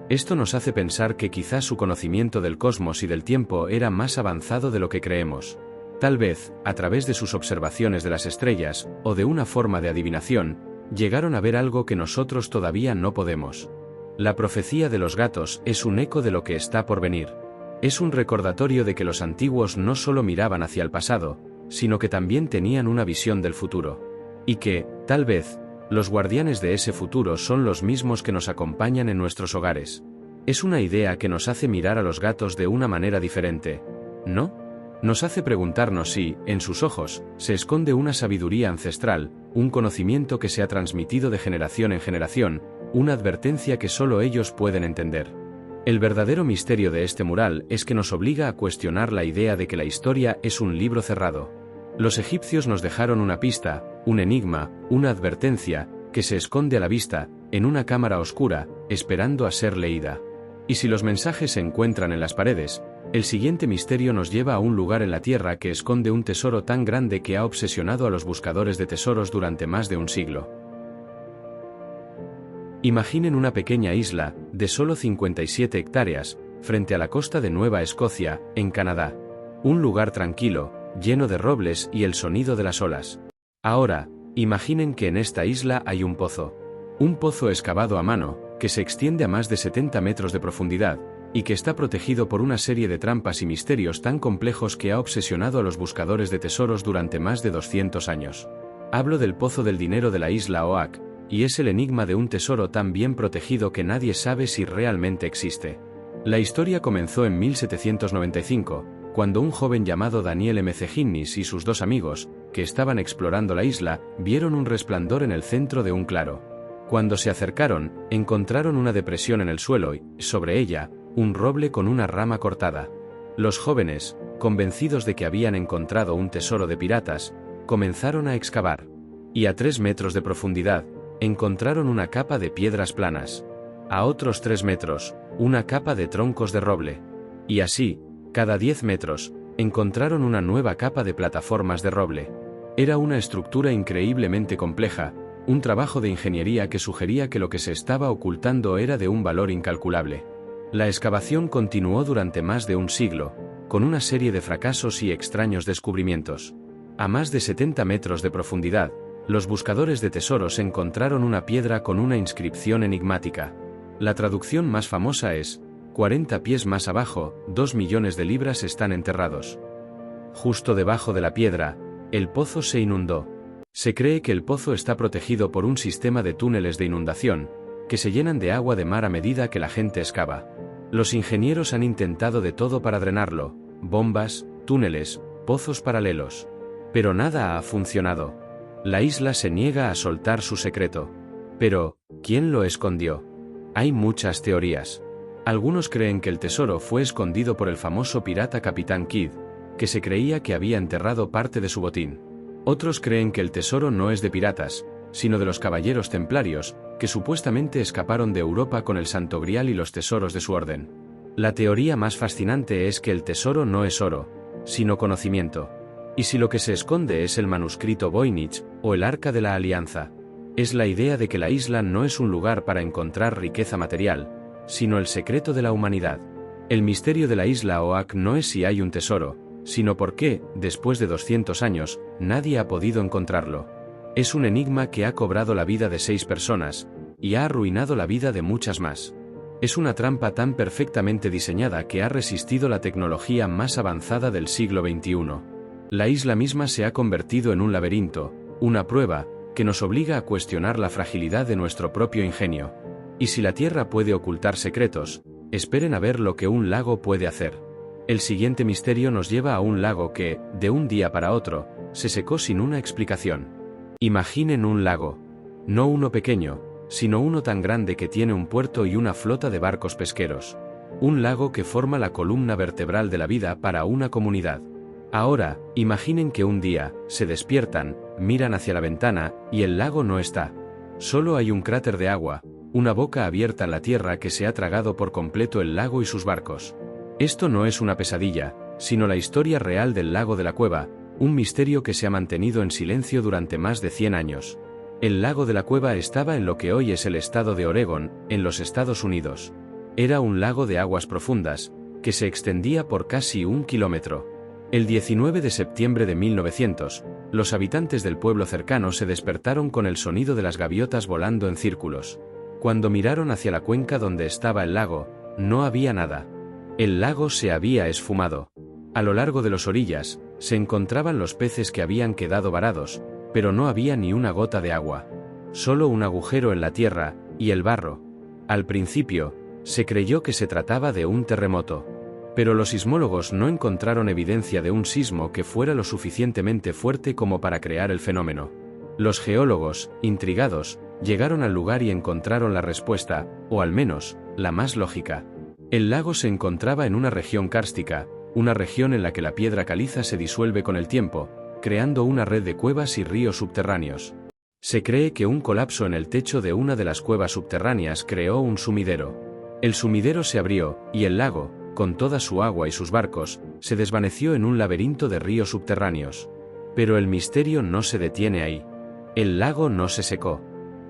Esto nos hace pensar que quizás su conocimiento del cosmos y del tiempo era más avanzado de lo que creemos. Tal vez, a través de sus observaciones de las estrellas, o de una forma de adivinación, llegaron a ver algo que nosotros todavía no podemos. La profecía de los gatos es un eco de lo que está por venir. Es un recordatorio de que los antiguos no solo miraban hacia el pasado, sino que también tenían una visión del futuro. Y que, tal vez, los guardianes de ese futuro son los mismos que nos acompañan en nuestros hogares. Es una idea que nos hace mirar a los gatos de una manera diferente, ¿no? Nos hace preguntarnos si, en sus ojos, se esconde una sabiduría ancestral, un conocimiento que se ha transmitido de generación en generación, una advertencia que solo ellos pueden entender. El verdadero misterio de este mural es que nos obliga a cuestionar la idea de que la historia es un libro cerrado. Los egipcios nos dejaron una pista, un enigma, una advertencia, que se esconde a la vista, en una cámara oscura, esperando a ser leída. Y si los mensajes se encuentran en las paredes, el siguiente misterio nos lleva a un lugar en la tierra que esconde un tesoro tan grande que ha obsesionado a los buscadores de tesoros durante más de un siglo. Imaginen una pequeña isla, de solo 57 hectáreas, frente a la costa de Nueva Escocia, en Canadá. Un lugar tranquilo, lleno de robles y el sonido de las olas. Ahora, imaginen que en esta isla hay un pozo. Un pozo excavado a mano, que se extiende a más de 70 metros de profundidad, y que está protegido por una serie de trampas y misterios tan complejos que ha obsesionado a los buscadores de tesoros durante más de 200 años. Hablo del pozo del dinero de la isla Oak, y es el enigma de un tesoro tan bien protegido que nadie sabe si realmente existe. La historia comenzó en 1795, cuando un joven llamado Daniel M. Higgins y sus dos amigos, que estaban explorando la isla, vieron un resplandor en el centro de un claro. Cuando se acercaron, encontraron una depresión en el suelo y, sobre ella, un roble con una rama cortada. Los jóvenes, convencidos de que habían encontrado un tesoro de piratas, comenzaron a excavar. Y a 3 metros de profundidad, encontraron una capa de piedras planas. A otros 3 metros, una capa de troncos de roble. Y así, cada 10 metros, encontraron una nueva capa de plataformas de roble. Era una estructura increíblemente compleja, un trabajo de ingeniería que sugería que lo que se estaba ocultando era de un valor incalculable. La excavación continuó durante más de un siglo, con una serie de fracasos y extraños descubrimientos. A más de 70 metros de profundidad, los buscadores de tesoros encontraron una piedra con una inscripción enigmática. La traducción más famosa es: 40 pies más abajo, 2 millones de libras están enterrados. Justo debajo de la piedra, el pozo se inundó. Se cree que el pozo está protegido por un sistema de túneles de inundación, que se llenan de agua de mar a medida que la gente excava. Los ingenieros han intentado de todo para drenarlo: bombas, túneles, pozos paralelos. Pero nada ha funcionado. La isla se niega a soltar su secreto. Pero, ¿quién lo escondió? Hay muchas teorías. Algunos creen que el tesoro fue escondido por el famoso pirata Capitán Kidd, que se creía que había enterrado parte de su botín. Otros creen que el tesoro no es de piratas, sino de los caballeros templarios, que supuestamente escaparon de Europa con el Santo Grial y los tesoros de su orden. La teoría más fascinante es que el tesoro no es oro, sino conocimiento. Y si lo que se esconde es el manuscrito Voynich, o el Arca de la Alianza, es la idea de que la isla no es un lugar para encontrar riqueza material, sino el secreto de la humanidad. El misterio de la isla Oak no es si hay un tesoro, sino por qué, después de 200 años, nadie ha podido encontrarlo. Es un enigma que ha cobrado la vida de 6 personas, y ha arruinado la vida de muchas más. Es una trampa tan perfectamente diseñada que ha resistido la tecnología más avanzada del siglo XXI. La isla misma se ha convertido en un laberinto, una prueba, que nos obliga a cuestionar la fragilidad de nuestro propio ingenio. Y si la Tierra puede ocultar secretos, esperen a ver lo que un lago puede hacer. El siguiente misterio nos lleva a un lago que, de un día para otro, se secó sin una explicación. Imaginen un lago. No uno pequeño, sino uno tan grande que tiene un puerto y una flota de barcos pesqueros. Un lago que forma la columna vertebral de la vida para una comunidad. Ahora, imaginen que un día, se despiertan, miran hacia la ventana, y el lago no está. Solo hay un cráter de agua, una boca abierta en la tierra que se ha tragado por completo el lago y sus barcos. Esto no es una pesadilla, sino la historia real del lago de la cueva, un misterio que se ha mantenido en silencio durante más de 100 años. El lago de la cueva estaba en lo que hoy es el estado de Oregón, en los Estados Unidos. Era un lago de aguas profundas, que se extendía por casi 1 kilómetro. El 19 de septiembre de 1900, los habitantes del pueblo cercano se despertaron con el sonido de las gaviotas volando en círculos. Cuando miraron hacia la cuenca donde estaba el lago, no había nada. El lago se había esfumado. A lo largo de las orillas, se encontraban los peces que habían quedado varados, pero no había ni una gota de agua. Solo un agujero en la tierra, y el barro. Al principio, se creyó que se trataba de un terremoto. Pero los sismólogos no encontraron evidencia de un sismo que fuera lo suficientemente fuerte como para crear el fenómeno. Los geólogos, intrigados, llegaron al lugar y encontraron la respuesta, o al menos, la más lógica. El lago se encontraba en una región kárstica, una región en la que la piedra caliza se disuelve con el tiempo, creando una red de cuevas y ríos subterráneos. Se cree que un colapso en el techo de una de las cuevas subterráneas creó un sumidero. El sumidero se abrió, y el lago, con toda su agua y sus barcos, se desvaneció en un laberinto de ríos subterráneos. Pero el misterio no se detiene ahí. El lago no se secó.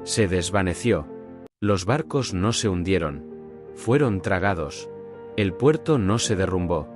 Se desvaneció. Los barcos no se hundieron. Fueron tragados. El puerto no se derrumbó.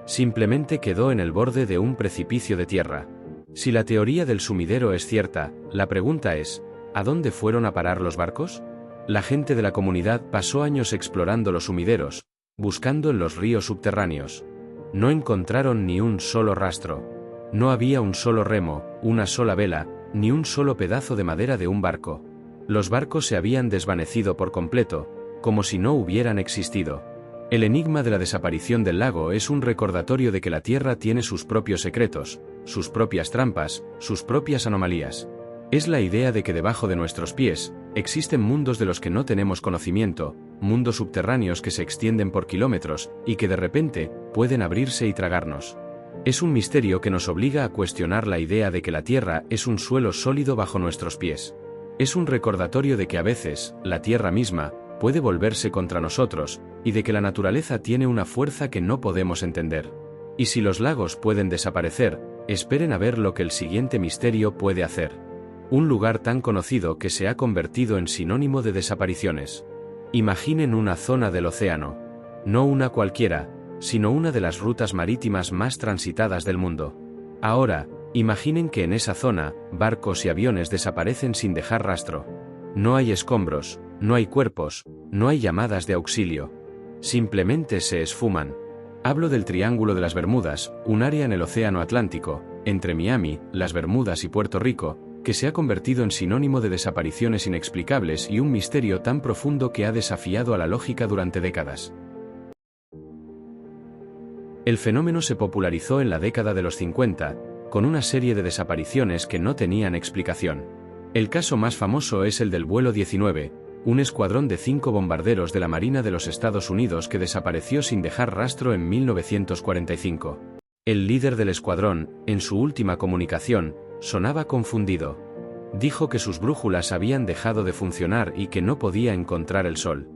Simplemente quedó en el borde de un precipicio de tierra. Si la teoría del sumidero es cierta, la pregunta es, ¿a dónde fueron a parar los barcos? La gente de la comunidad pasó años explorando los sumideros, buscando en los ríos subterráneos. No encontraron ni un solo rastro. No había un solo remo, una sola vela, ni un solo pedazo de madera de un barco. Los barcos se habían desvanecido por completo, como si no hubieran existido. El enigma de la desaparición del lago es un recordatorio de que la Tierra tiene sus propios secretos, sus propias trampas, sus propias anomalías. Es la idea de que debajo de nuestros pies, existen mundos de los que no tenemos conocimiento, mundos subterráneos que se extienden por kilómetros, y que de repente, pueden abrirse y tragarnos. Es un misterio que nos obliga a cuestionar la idea de que la Tierra es un suelo sólido bajo nuestros pies. Es un recordatorio de que a veces, la Tierra misma, puede volverse contra nosotros, y de que la naturaleza tiene una fuerza que no podemos entender. Y si los lagos pueden desaparecer, esperen a ver lo que el siguiente misterio puede hacer. Un lugar tan conocido que se ha convertido en sinónimo de desapariciones. Imaginen una zona del océano. No una cualquiera, sino una de las rutas marítimas más transitadas del mundo. Ahora, imaginen que en esa zona, barcos y aviones desaparecen sin dejar rastro. No hay escombros, no hay cuerpos, no hay llamadas de auxilio. Simplemente se esfuman. Hablo del Triángulo de las Bermudas, un área en el Océano Atlántico, entre Miami, las Bermudas y Puerto Rico, que se ha convertido en sinónimo de desapariciones inexplicables y un misterio tan profundo que ha desafiado a la lógica durante décadas. El fenómeno se popularizó en la década de los 50, con una serie de desapariciones que no tenían explicación. El caso más famoso es el del vuelo 19, un escuadrón de 5 bombarderos de la Marina de los Estados Unidos que desapareció sin dejar rastro en 1945. El líder del escuadrón, en su última comunicación, sonaba confundido. Dijo que sus brújulas habían dejado de funcionar y que no podía encontrar el sol.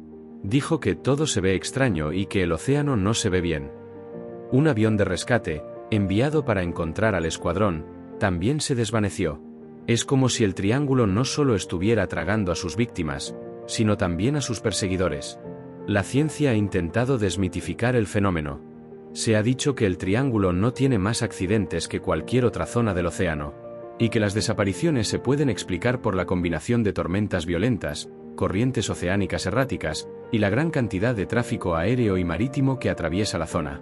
Dijo que todo se ve extraño y que el océano no se ve bien. Un avión de rescate, enviado para encontrar al escuadrón, también se desvaneció. Es como si el triángulo no solo estuviera tragando a sus víctimas, sino también a sus perseguidores. La ciencia ha intentado desmitificar el fenómeno. Se ha dicho que el triángulo no tiene más accidentes que cualquier otra zona del océano, y que las desapariciones se pueden explicar por la combinación de tormentas violentas, corrientes oceánicas erráticas, y la gran cantidad de tráfico aéreo y marítimo que atraviesa la zona.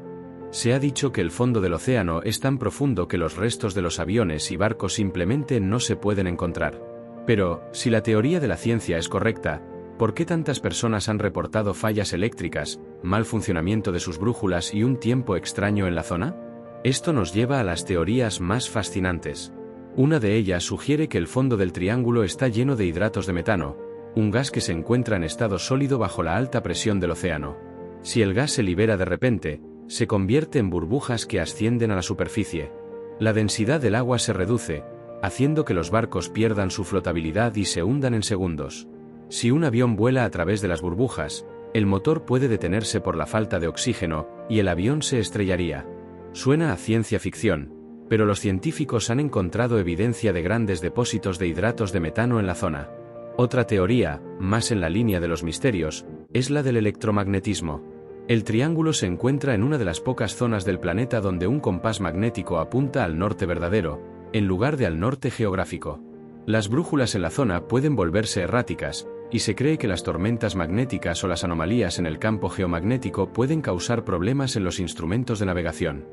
Se ha dicho que el fondo del océano es tan profundo que los restos de los aviones y barcos simplemente no se pueden encontrar. Pero, si la teoría de la ciencia es correcta, ¿por qué tantas personas han reportado fallas eléctricas, mal funcionamiento de sus brújulas y un tiempo extraño en la zona? Esto nos lleva a las teorías más fascinantes. Una de ellas sugiere que el fondo del triángulo está lleno de hidratos de metano, un gas que se encuentra en estado sólido bajo la alta presión del océano. Si el gas se libera de repente, se convierte en burbujas que ascienden a la superficie. La densidad del agua se reduce, haciendo que los barcos pierdan su flotabilidad y se hundan en segundos. Si un avión vuela a través de las burbujas, el motor puede detenerse por la falta de oxígeno, y el avión se estrellaría. Suena a ciencia ficción, pero los científicos han encontrado evidencia de grandes depósitos de hidratos de metano en la zona. Otra teoría, más en la línea de los misterios, es la del electromagnetismo. El triángulo se encuentra en una de las pocas zonas del planeta donde un compás magnético apunta al norte verdadero, en lugar de al norte geográfico. Las brújulas en la zona pueden volverse erráticas, y se cree que las tormentas magnéticas o las anomalías en el campo geomagnético pueden causar problemas en los instrumentos de navegación.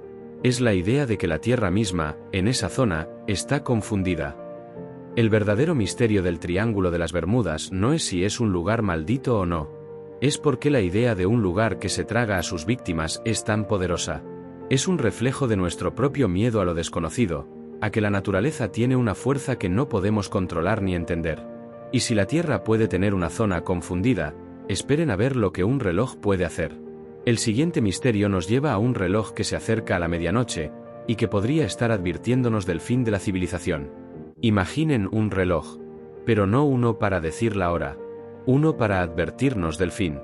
Es la idea de que la Tierra misma, en esa zona, está confundida. El verdadero misterio del Triángulo de las Bermudas no es si es un lugar maldito o no. Es porque la idea de un lugar que se traga a sus víctimas es tan poderosa. Es un reflejo de nuestro propio miedo a lo desconocido, a que la naturaleza tiene una fuerza que no podemos controlar ni entender. Y si la Tierra puede tener una zona confundida, esperen a ver lo que un reloj puede hacer. El siguiente misterio nos lleva a un reloj que se acerca a la medianoche, y que podría estar advirtiéndonos del fin de la civilización. Imaginen un reloj, pero no uno para decir la hora. Uno para advertirnos del fin.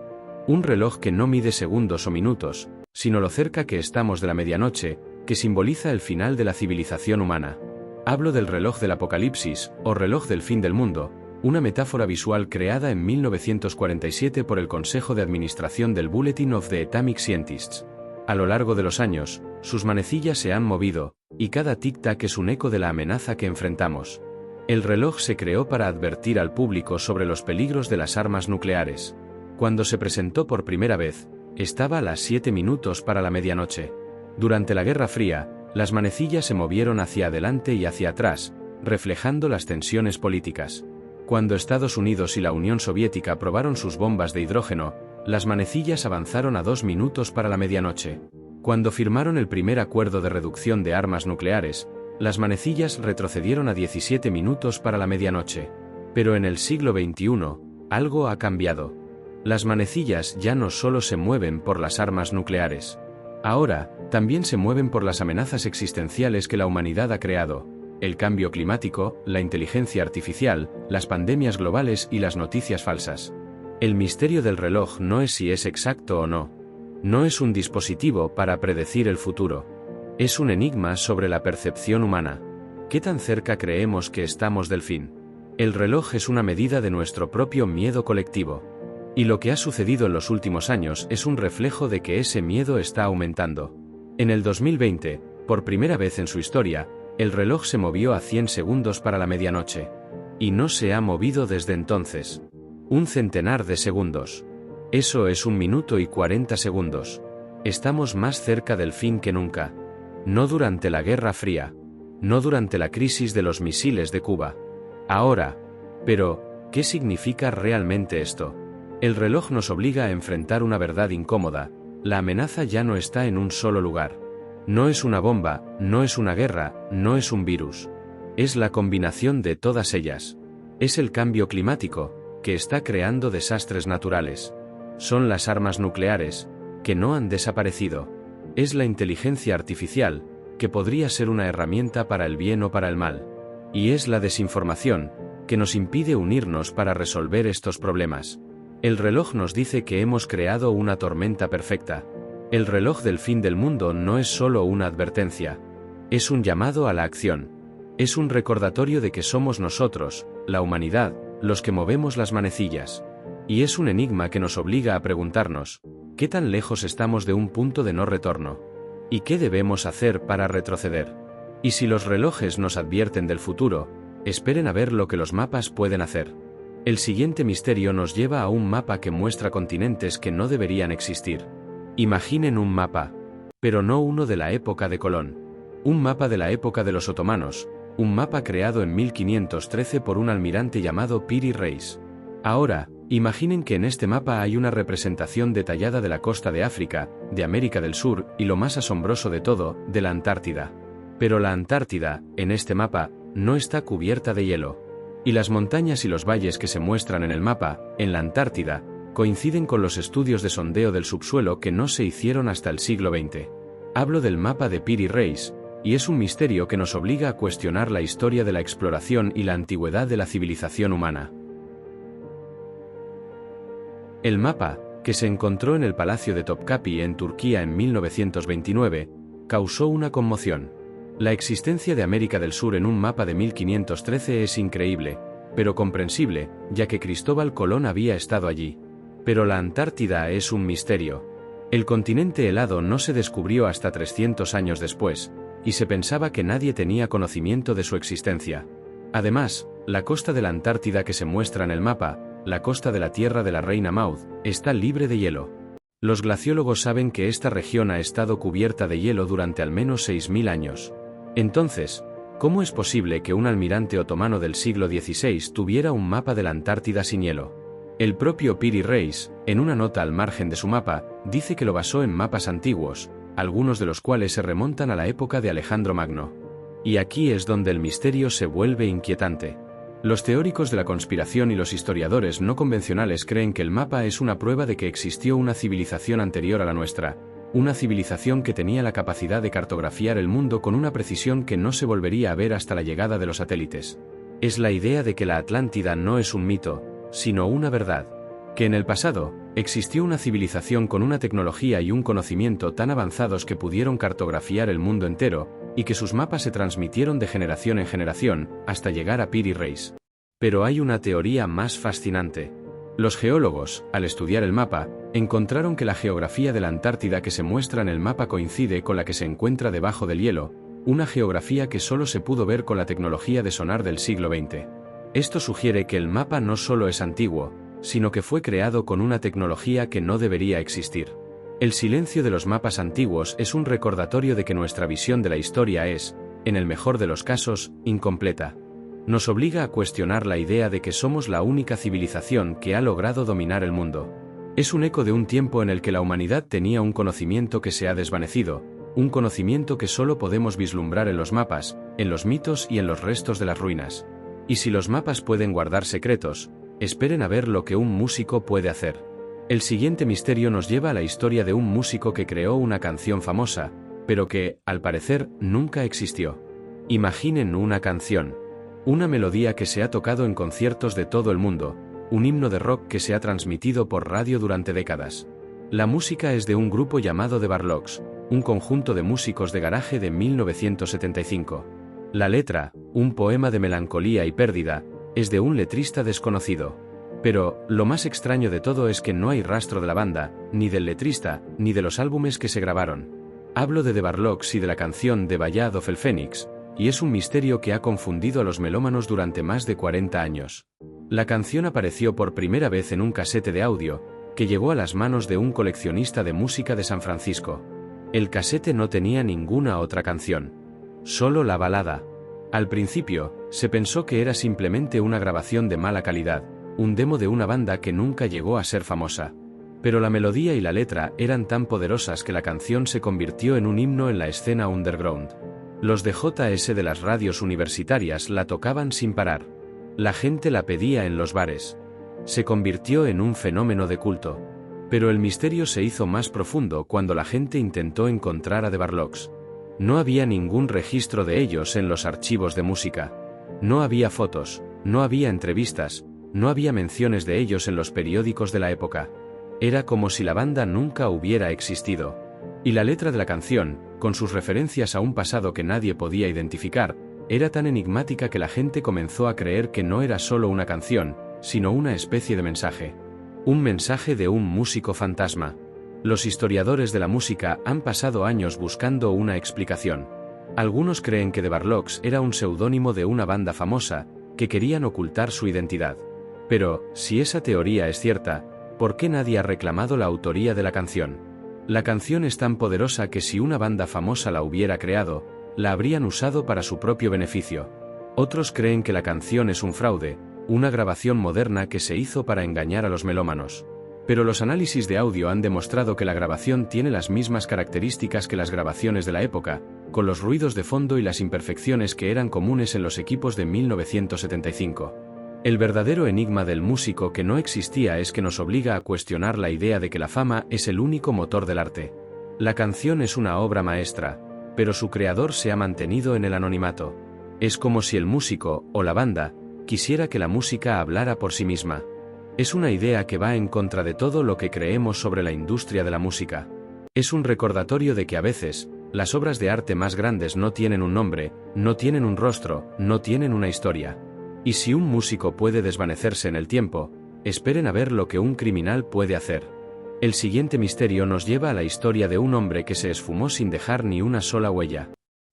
Un reloj que no mide segundos o minutos, sino lo cerca que estamos de la medianoche, que simboliza el final de la civilización humana. Hablo del reloj del Apocalipsis, o reloj del fin del mundo, una metáfora visual creada en 1947 por el Consejo de Administración del Bulletin of the Atomic Scientists. A lo largo de los años, sus manecillas se han movido, y cada tic-tac es un eco de la amenaza que enfrentamos. El reloj se creó para advertir al público sobre los peligros de las armas nucleares. Cuando se presentó por primera vez, estaba a las 7 minutos para la medianoche. Durante la Guerra Fría, las manecillas se movieron hacia adelante y hacia atrás, reflejando las tensiones políticas. Cuando Estados Unidos y la Unión Soviética probaron sus bombas de hidrógeno, las manecillas avanzaron a 2 minutos para la medianoche. Cuando firmaron el primer acuerdo de reducción de armas nucleares, las manecillas retrocedieron a 17 minutos para la medianoche. Pero en el siglo XXI, algo ha cambiado. Las manecillas ya no solo se mueven por las armas nucleares. Ahora, también se mueven por las amenazas existenciales que la humanidad ha creado: el cambio climático, la inteligencia artificial, las pandemias globales y las noticias falsas. El misterio del reloj no es si es exacto o no. No es un dispositivo para predecir el futuro. Es un enigma sobre la percepción humana. ¿Qué tan cerca creemos que estamos del fin? El reloj es una medida de nuestro propio miedo colectivo. Y lo que ha sucedido en los últimos años es un reflejo de que ese miedo está aumentando. En el 2020, por primera vez en su historia, el reloj se movió a 100 segundos para la medianoche. Y no se ha movido desde entonces. Un centenar de segundos. Eso es 1 minuto y 40 segundos. Estamos más cerca del fin que nunca. No durante la Guerra Fría. No durante la crisis de los misiles de Cuba. Ahora. Pero, ¿qué significa realmente esto? El reloj nos obliga a enfrentar una verdad incómoda: la amenaza ya no está en un solo lugar. No es una bomba, no es una guerra, no es un virus. Es la combinación de todas ellas. Es el cambio climático, que está creando desastres naturales. Son las armas nucleares, que no han desaparecido. Es la inteligencia artificial, que podría ser una herramienta para el bien o para el mal. Y es la desinformación, que nos impide unirnos para resolver estos problemas. El reloj nos dice que hemos creado una tormenta perfecta. El reloj del fin del mundo no es solo una advertencia. Es un llamado a la acción. Es un recordatorio de que somos nosotros, la humanidad, los que movemos las manecillas. Y es un enigma que nos obliga a preguntarnos: ¿qué tan lejos estamos de un punto de no retorno? ¿Y qué debemos hacer para retroceder? Y si los relojes nos advierten del futuro, esperen a ver lo que los mapas pueden hacer. El siguiente misterio nos lleva a un mapa que muestra continentes que no deberían existir. Imaginen un mapa. Pero no uno de la época de Colón. Un mapa de la época de los otomanos, un mapa creado en 1513 por un almirante llamado Piri Reis. Ahora, imaginen que en este mapa hay una representación detallada de la costa de África, de América del Sur y lo más asombroso de todo, de la Antártida. Pero la Antártida, en este mapa, no está cubierta de hielo. Y las montañas y los valles que se muestran en el mapa, en la Antártida, coinciden con los estudios de sondeo del subsuelo que no se hicieron hasta el siglo XX. Hablo del mapa de Piri Reis, y es un misterio que nos obliga a cuestionar la historia de la exploración y la antigüedad de la civilización humana. El mapa, que se encontró en el Palacio de Topkapi en Turquía en 1929, causó una conmoción. La existencia de América del Sur en un mapa de 1513 es increíble, pero comprensible, ya que Cristóbal Colón había estado allí. Pero la Antártida es un misterio. El continente helado no se descubrió hasta 300 años después, y se pensaba que nadie tenía conocimiento de su existencia. Además, la costa de la Antártida que se muestra en el mapa, la costa de la Tierra de la Reina Maud, está libre de hielo. Los glaciólogos saben que esta región ha estado cubierta de hielo durante al menos 6000 años. Entonces, ¿cómo es posible que un almirante otomano del siglo XVI tuviera un mapa de la Antártida sin hielo? El propio Piri Reis, en una nota al margen de su mapa, dice que lo basó en mapas antiguos, algunos de los cuales se remontan a la época de Alejandro Magno. Y aquí es donde el misterio se vuelve inquietante. Los teóricos de la conspiración y los historiadores no convencionales creen que el mapa es una prueba de que existió una civilización anterior a la nuestra, una civilización que tenía la capacidad de cartografiar el mundo con una precisión que no se volvería a ver hasta la llegada de los satélites. Es la idea de que la Atlántida no es un mito, sino una verdad. Que en el pasado, existió una civilización con una tecnología y un conocimiento tan avanzados que pudieron cartografiar el mundo entero, y que sus mapas se transmitieron de generación en generación, hasta llegar a Piri Reis. Pero hay una teoría más fascinante. Los geólogos, al estudiar el mapa, encontraron que la geografía de la Antártida que se muestra en el mapa coincide con la que se encuentra debajo del hielo, una geografía que solo se pudo ver con la tecnología de sonar del siglo XX. Esto sugiere que el mapa no solo es antiguo, sino que fue creado con una tecnología que no debería existir. El silencio de los mapas antiguos es un recordatorio de que nuestra visión de la historia es, en el mejor de los casos, incompleta. Nos obliga a cuestionar la idea de que somos la única civilización que ha logrado dominar el mundo. Es un eco de un tiempo en el que la humanidad tenía un conocimiento que se ha desvanecido, un conocimiento que solo podemos vislumbrar en los mapas, en los mitos y en los restos de las ruinas. Y si los mapas pueden guardar secretos, esperen a ver lo que un músico puede hacer. El siguiente misterio nos lleva a la historia de un músico que creó una canción famosa, pero que, al parecer, nunca existió. Imaginen una canción. Una melodía que se ha tocado en conciertos de todo el mundo, un himno de rock que se ha transmitido por radio durante décadas. La música es de un grupo llamado The Barlocks, un conjunto de músicos de garaje de 1975. La letra, un poema de melancolía y pérdida, es de un letrista desconocido. Pero, lo más extraño de todo es que no hay rastro de la banda, ni del letrista, ni de los álbumes que se grabaron. Hablo de The Barlocks y de la canción The Ballad of el Phoenix, y es un misterio que ha confundido a los melómanos durante más de 40 años. La canción apareció por primera vez en un casete de audio, que llegó a las manos de un coleccionista de música de San Francisco. El casete no tenía ninguna otra canción. Solo la balada. Al principio, se pensó que era simplemente una grabación de mala calidad, un demo de una banda que nunca llegó a ser famosa. Pero la melodía y la letra eran tan poderosas que la canción se convirtió en un himno en la escena underground. Los de JS de las radios universitarias la tocaban sin parar. La gente la pedía en los bares. Se convirtió en un fenómeno de culto. Pero el misterio se hizo más profundo cuando la gente intentó encontrar a The Barlocks. No había ningún registro de ellos en los archivos de música. No había fotos, no había entrevistas, no había menciones de ellos en los periódicos de la época. Era como si la banda nunca hubiera existido. Y la letra de la canción, con sus referencias a un pasado que nadie podía identificar, era tan enigmática que la gente comenzó a creer que no era solo una canción, sino una especie de mensaje. Un mensaje de un músico fantasma. Los historiadores de la música han pasado años buscando una explicación. Algunos creen que The Barlocks era un seudónimo de una banda famosa, que querían ocultar su identidad. Pero, si esa teoría es cierta, ¿por qué nadie ha reclamado la autoría de la canción? La canción es tan poderosa que si una banda famosa la hubiera creado, la habrían usado para su propio beneficio. Otros creen que la canción es un fraude, una grabación moderna que se hizo para engañar a los melómanos. Pero los análisis de audio han demostrado que la grabación tiene las mismas características que las grabaciones de la época, con los ruidos de fondo y las imperfecciones que eran comunes en los equipos de 1975. El verdadero enigma del músico que no existía es que nos obliga a cuestionar la idea de que la fama es el único motor del arte. La canción es una obra maestra, pero su creador se ha mantenido en el anonimato. Es como si el músico, o la banda, quisiera que la música hablara por sí misma. Es una idea que va en contra de todo lo que creemos sobre la industria de la música. Es un recordatorio de que a veces, las obras de arte más grandes no tienen un nombre, no tienen un rostro, no tienen una historia. Y si un músico puede desvanecerse en el tiempo, esperen a ver lo que un criminal puede hacer. El siguiente misterio nos lleva a la historia de un hombre que se esfumó sin dejar ni una sola huella.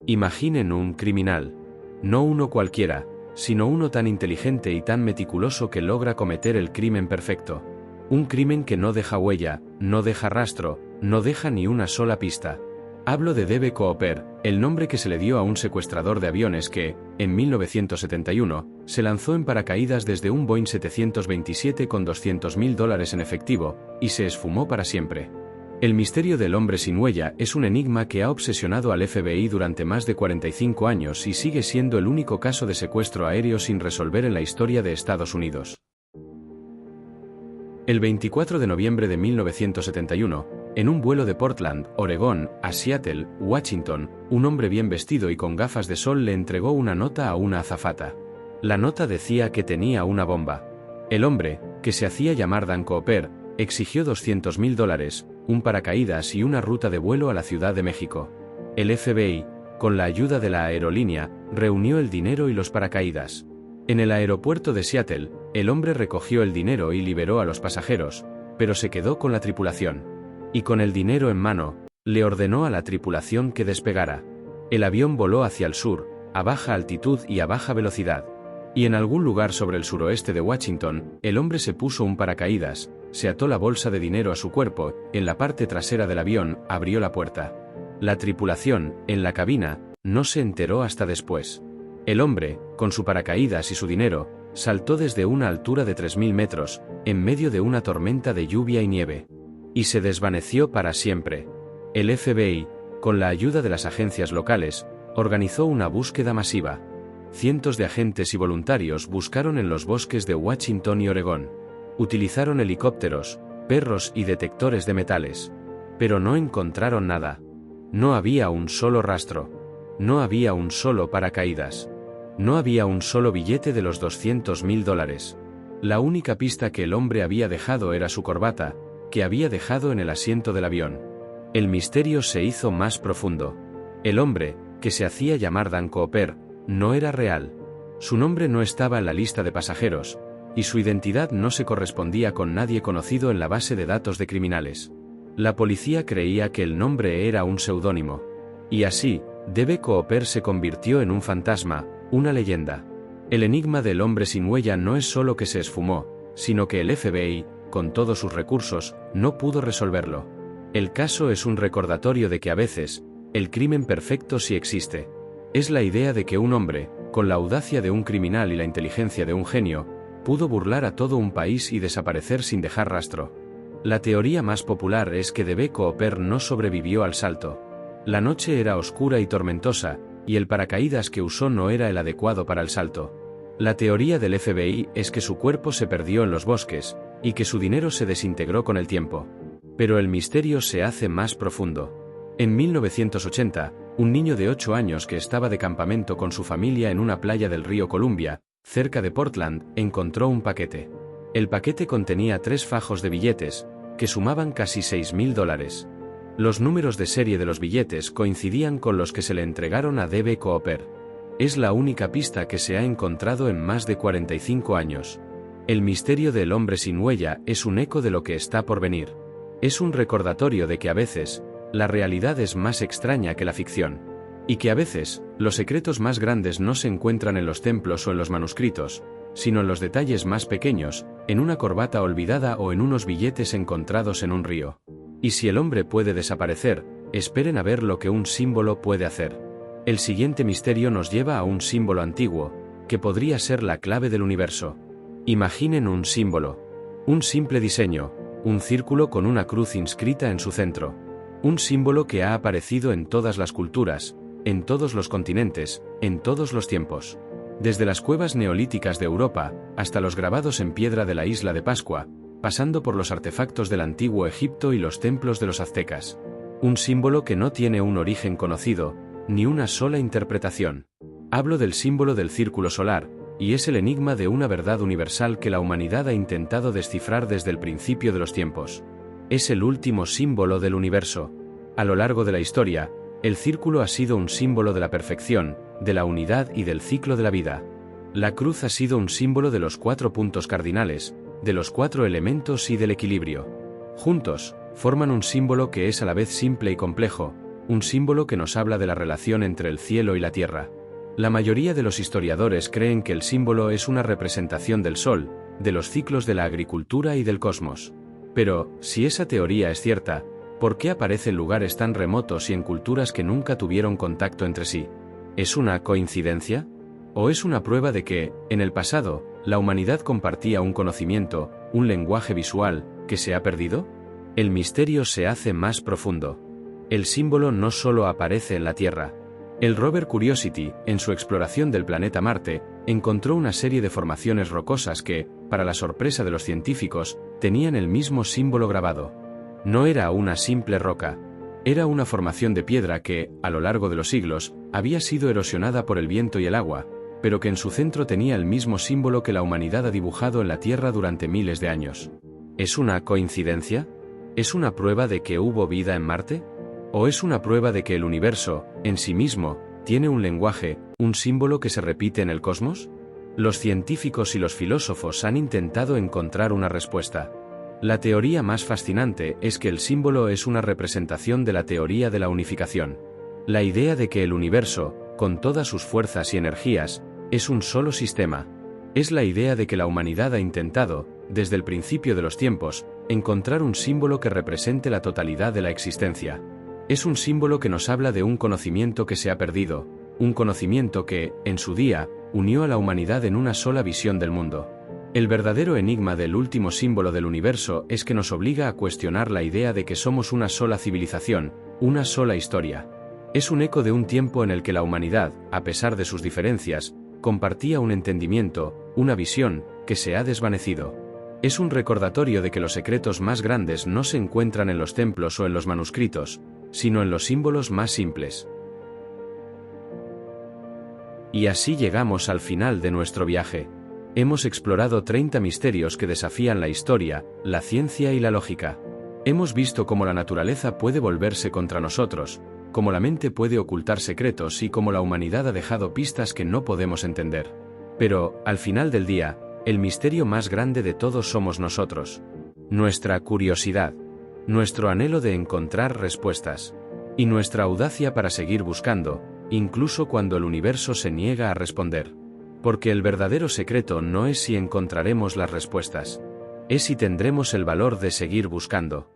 Imaginen un criminal. No uno cualquiera, sino uno tan inteligente y tan meticuloso que logra cometer el crimen perfecto. Un crimen que no deja huella, no deja rastro, no deja ni una sola pista. Hablo de D.B. Cooper, el nombre que se le dio a un secuestrador de aviones que, en 1971, se lanzó en paracaídas desde un Boeing 727 con $200.000 en efectivo, y se esfumó para siempre. El misterio del hombre sin huella es un enigma que ha obsesionado al FBI durante más de 45 años y sigue siendo el único caso de secuestro aéreo sin resolver en la historia de Estados Unidos. El 24 de noviembre de 1971, en un vuelo de Portland, Oregón, a Seattle, Washington, un hombre bien vestido y con gafas de sol le entregó una nota a una azafata. La nota decía que tenía una bomba. El hombre, que se hacía llamar Dan Cooper, exigió $200.000, un paracaídas y una ruta de vuelo a la Ciudad de México. El FBI, con la ayuda de la aerolínea, reunió el dinero y los paracaídas. En el aeropuerto de Seattle, el hombre recogió el dinero y liberó a los pasajeros, pero se quedó con la tripulación. Y con el dinero en mano, le ordenó a la tripulación que despegara. El avión voló hacia el sur, a baja altitud y a baja velocidad. Y en algún lugar sobre el suroeste de Washington, el hombre se puso un paracaídas, se ató la bolsa de dinero a su cuerpo, en la parte trasera del avión, abrió la puerta. La tripulación, en la cabina, no se enteró hasta después. El hombre, con su paracaídas y su dinero, saltó desde una altura de 3.000 metros, en medio de una tormenta de lluvia y nieve. Y se desvaneció para siempre. El FBI, con la ayuda de las agencias locales, organizó una búsqueda masiva. Cientos de agentes y voluntarios buscaron en los bosques de Washington y Oregón. Utilizaron helicópteros, perros y detectores de metales. Pero no encontraron nada. No había un solo rastro. No había un solo paracaídas. No había un solo billete de los $200.000. La única pista que el hombre había dejado era su corbata, que había dejado en el asiento del avión. El misterio se hizo más profundo. El hombre, que se hacía llamar Dan Cooper, no era real. Su nombre no estaba en la lista de pasajeros, y su identidad no se correspondía con nadie conocido en la base de datos de criminales. La policía creía que el nombre era un seudónimo. Y así, D.B. Cooper se convirtió en un fantasma, una leyenda. El enigma del hombre sin huella no es solo que se esfumó, sino que el FBI, con todos sus recursos, no pudo resolverlo. El caso es un recordatorio de que a veces, el crimen perfecto sí existe. Es la idea de que un hombre, con la audacia de un criminal y la inteligencia de un genio, pudo burlar a todo un país y desaparecer sin dejar rastro. La teoría más popular es que D.B. Cooper no sobrevivió al salto. La noche era oscura y tormentosa, y el paracaídas que usó no era el adecuado para el salto. La teoría del FBI es que su cuerpo se perdió en los bosques, y que su dinero se desintegró con el tiempo. Pero el misterio se hace más profundo. En 1980, un niño de 8 años que estaba de campamento con su familia en una playa del río Columbia, cerca de Portland, encontró un paquete. El paquete contenía 3 fajos de billetes, que sumaban casi $6.000. Los números de serie de los billetes coincidían con los que se le entregaron a D.B. Cooper. Es la única pista que se ha encontrado en más de 45 años. El misterio del hombre sin huella es un eco de lo que está por venir. Es un recordatorio de que a veces, la realidad es más extraña que la ficción. Y que a veces, los secretos más grandes no se encuentran en los templos o en los manuscritos, sino en los detalles más pequeños, en una corbata olvidada o en unos billetes encontrados en un río. Y si el hombre puede desaparecer, esperen a ver lo que un símbolo puede hacer. El siguiente misterio nos lleva a un símbolo antiguo, que podría ser la clave del universo. Imaginen un símbolo. Un simple diseño, un círculo con una cruz inscrita en su centro. Un símbolo que ha aparecido en todas las culturas, en todos los continentes, en todos los tiempos. Desde las cuevas neolíticas de Europa, hasta los grabados en piedra de la isla de Pascua, pasando por los artefactos del antiguo Egipto y los templos de los aztecas. Un símbolo que no tiene un origen conocido, ni una sola interpretación. Hablo del símbolo del círculo solar, y es el enigma de una verdad universal que la humanidad ha intentado descifrar desde el principio de los tiempos. Es el último símbolo del universo. A lo largo de la historia, el círculo ha sido un símbolo de la perfección, de la unidad y del ciclo de la vida. La cruz ha sido un símbolo de los 4 puntos cardinales, de los 4 elementos y del equilibrio. Juntos, forman un símbolo que es a la vez simple y complejo, un símbolo que nos habla de la relación entre el cielo y la tierra. La mayoría de los historiadores creen que el símbolo es una representación del sol, de los ciclos de la agricultura y del cosmos. Pero, si esa teoría es cierta, ¿por qué aparece en lugares tan remotos y en culturas que nunca tuvieron contacto entre sí? ¿Es una coincidencia? ¿O es una prueba de que, en el pasado, la humanidad compartía un conocimiento, un lenguaje visual, que se ha perdido? El misterio se hace más profundo. El símbolo no solo aparece en la Tierra. El rover Curiosity, en su exploración del planeta Marte, encontró una serie de formaciones rocosas que, para la sorpresa de los científicos, tenían el mismo símbolo grabado. No era una simple roca. Era una formación de piedra que, a lo largo de los siglos, había sido erosionada por el viento y el agua, pero que en su centro tenía el mismo símbolo que la humanidad ha dibujado en la Tierra durante miles de años. ¿Es una coincidencia? ¿Es una prueba de que hubo vida en Marte? ¿O es una prueba de que el universo, en sí mismo, tiene un lenguaje, un símbolo que se repite en el cosmos? Los científicos y los filósofos han intentado encontrar una respuesta. La teoría más fascinante es que el símbolo es una representación de la teoría de la unificación. La idea de que el universo, con todas sus fuerzas y energías, es un solo sistema. Es la idea de que la humanidad ha intentado, desde el principio de los tiempos, encontrar un símbolo que represente la totalidad de la existencia. Es un símbolo que nos habla de un conocimiento que se ha perdido, un conocimiento que, en su día, unió a la humanidad en una sola visión del mundo. El verdadero enigma del último símbolo del universo es que nos obliga a cuestionar la idea de que somos una sola civilización, una sola historia. Es un eco de un tiempo en el que la humanidad, a pesar de sus diferencias, compartía un entendimiento, una visión, que se ha desvanecido. Es un recordatorio de que los secretos más grandes no se encuentran en los templos o en los manuscritos, sino en los símbolos más simples. Y así llegamos al final de nuestro viaje. Hemos explorado 30 misterios que desafían la historia, la ciencia y la lógica. Hemos visto cómo la naturaleza puede volverse contra nosotros, cómo la mente puede ocultar secretos y cómo la humanidad ha dejado pistas que no podemos entender. Pero, al final del día, el misterio más grande de todos somos nosotros. Nuestra curiosidad, nuestro anhelo de encontrar respuestas, y nuestra audacia para seguir buscando, incluso cuando el universo se niega a responder. Porque el verdadero secreto no es si encontraremos las respuestas, es si tendremos el valor de seguir buscando.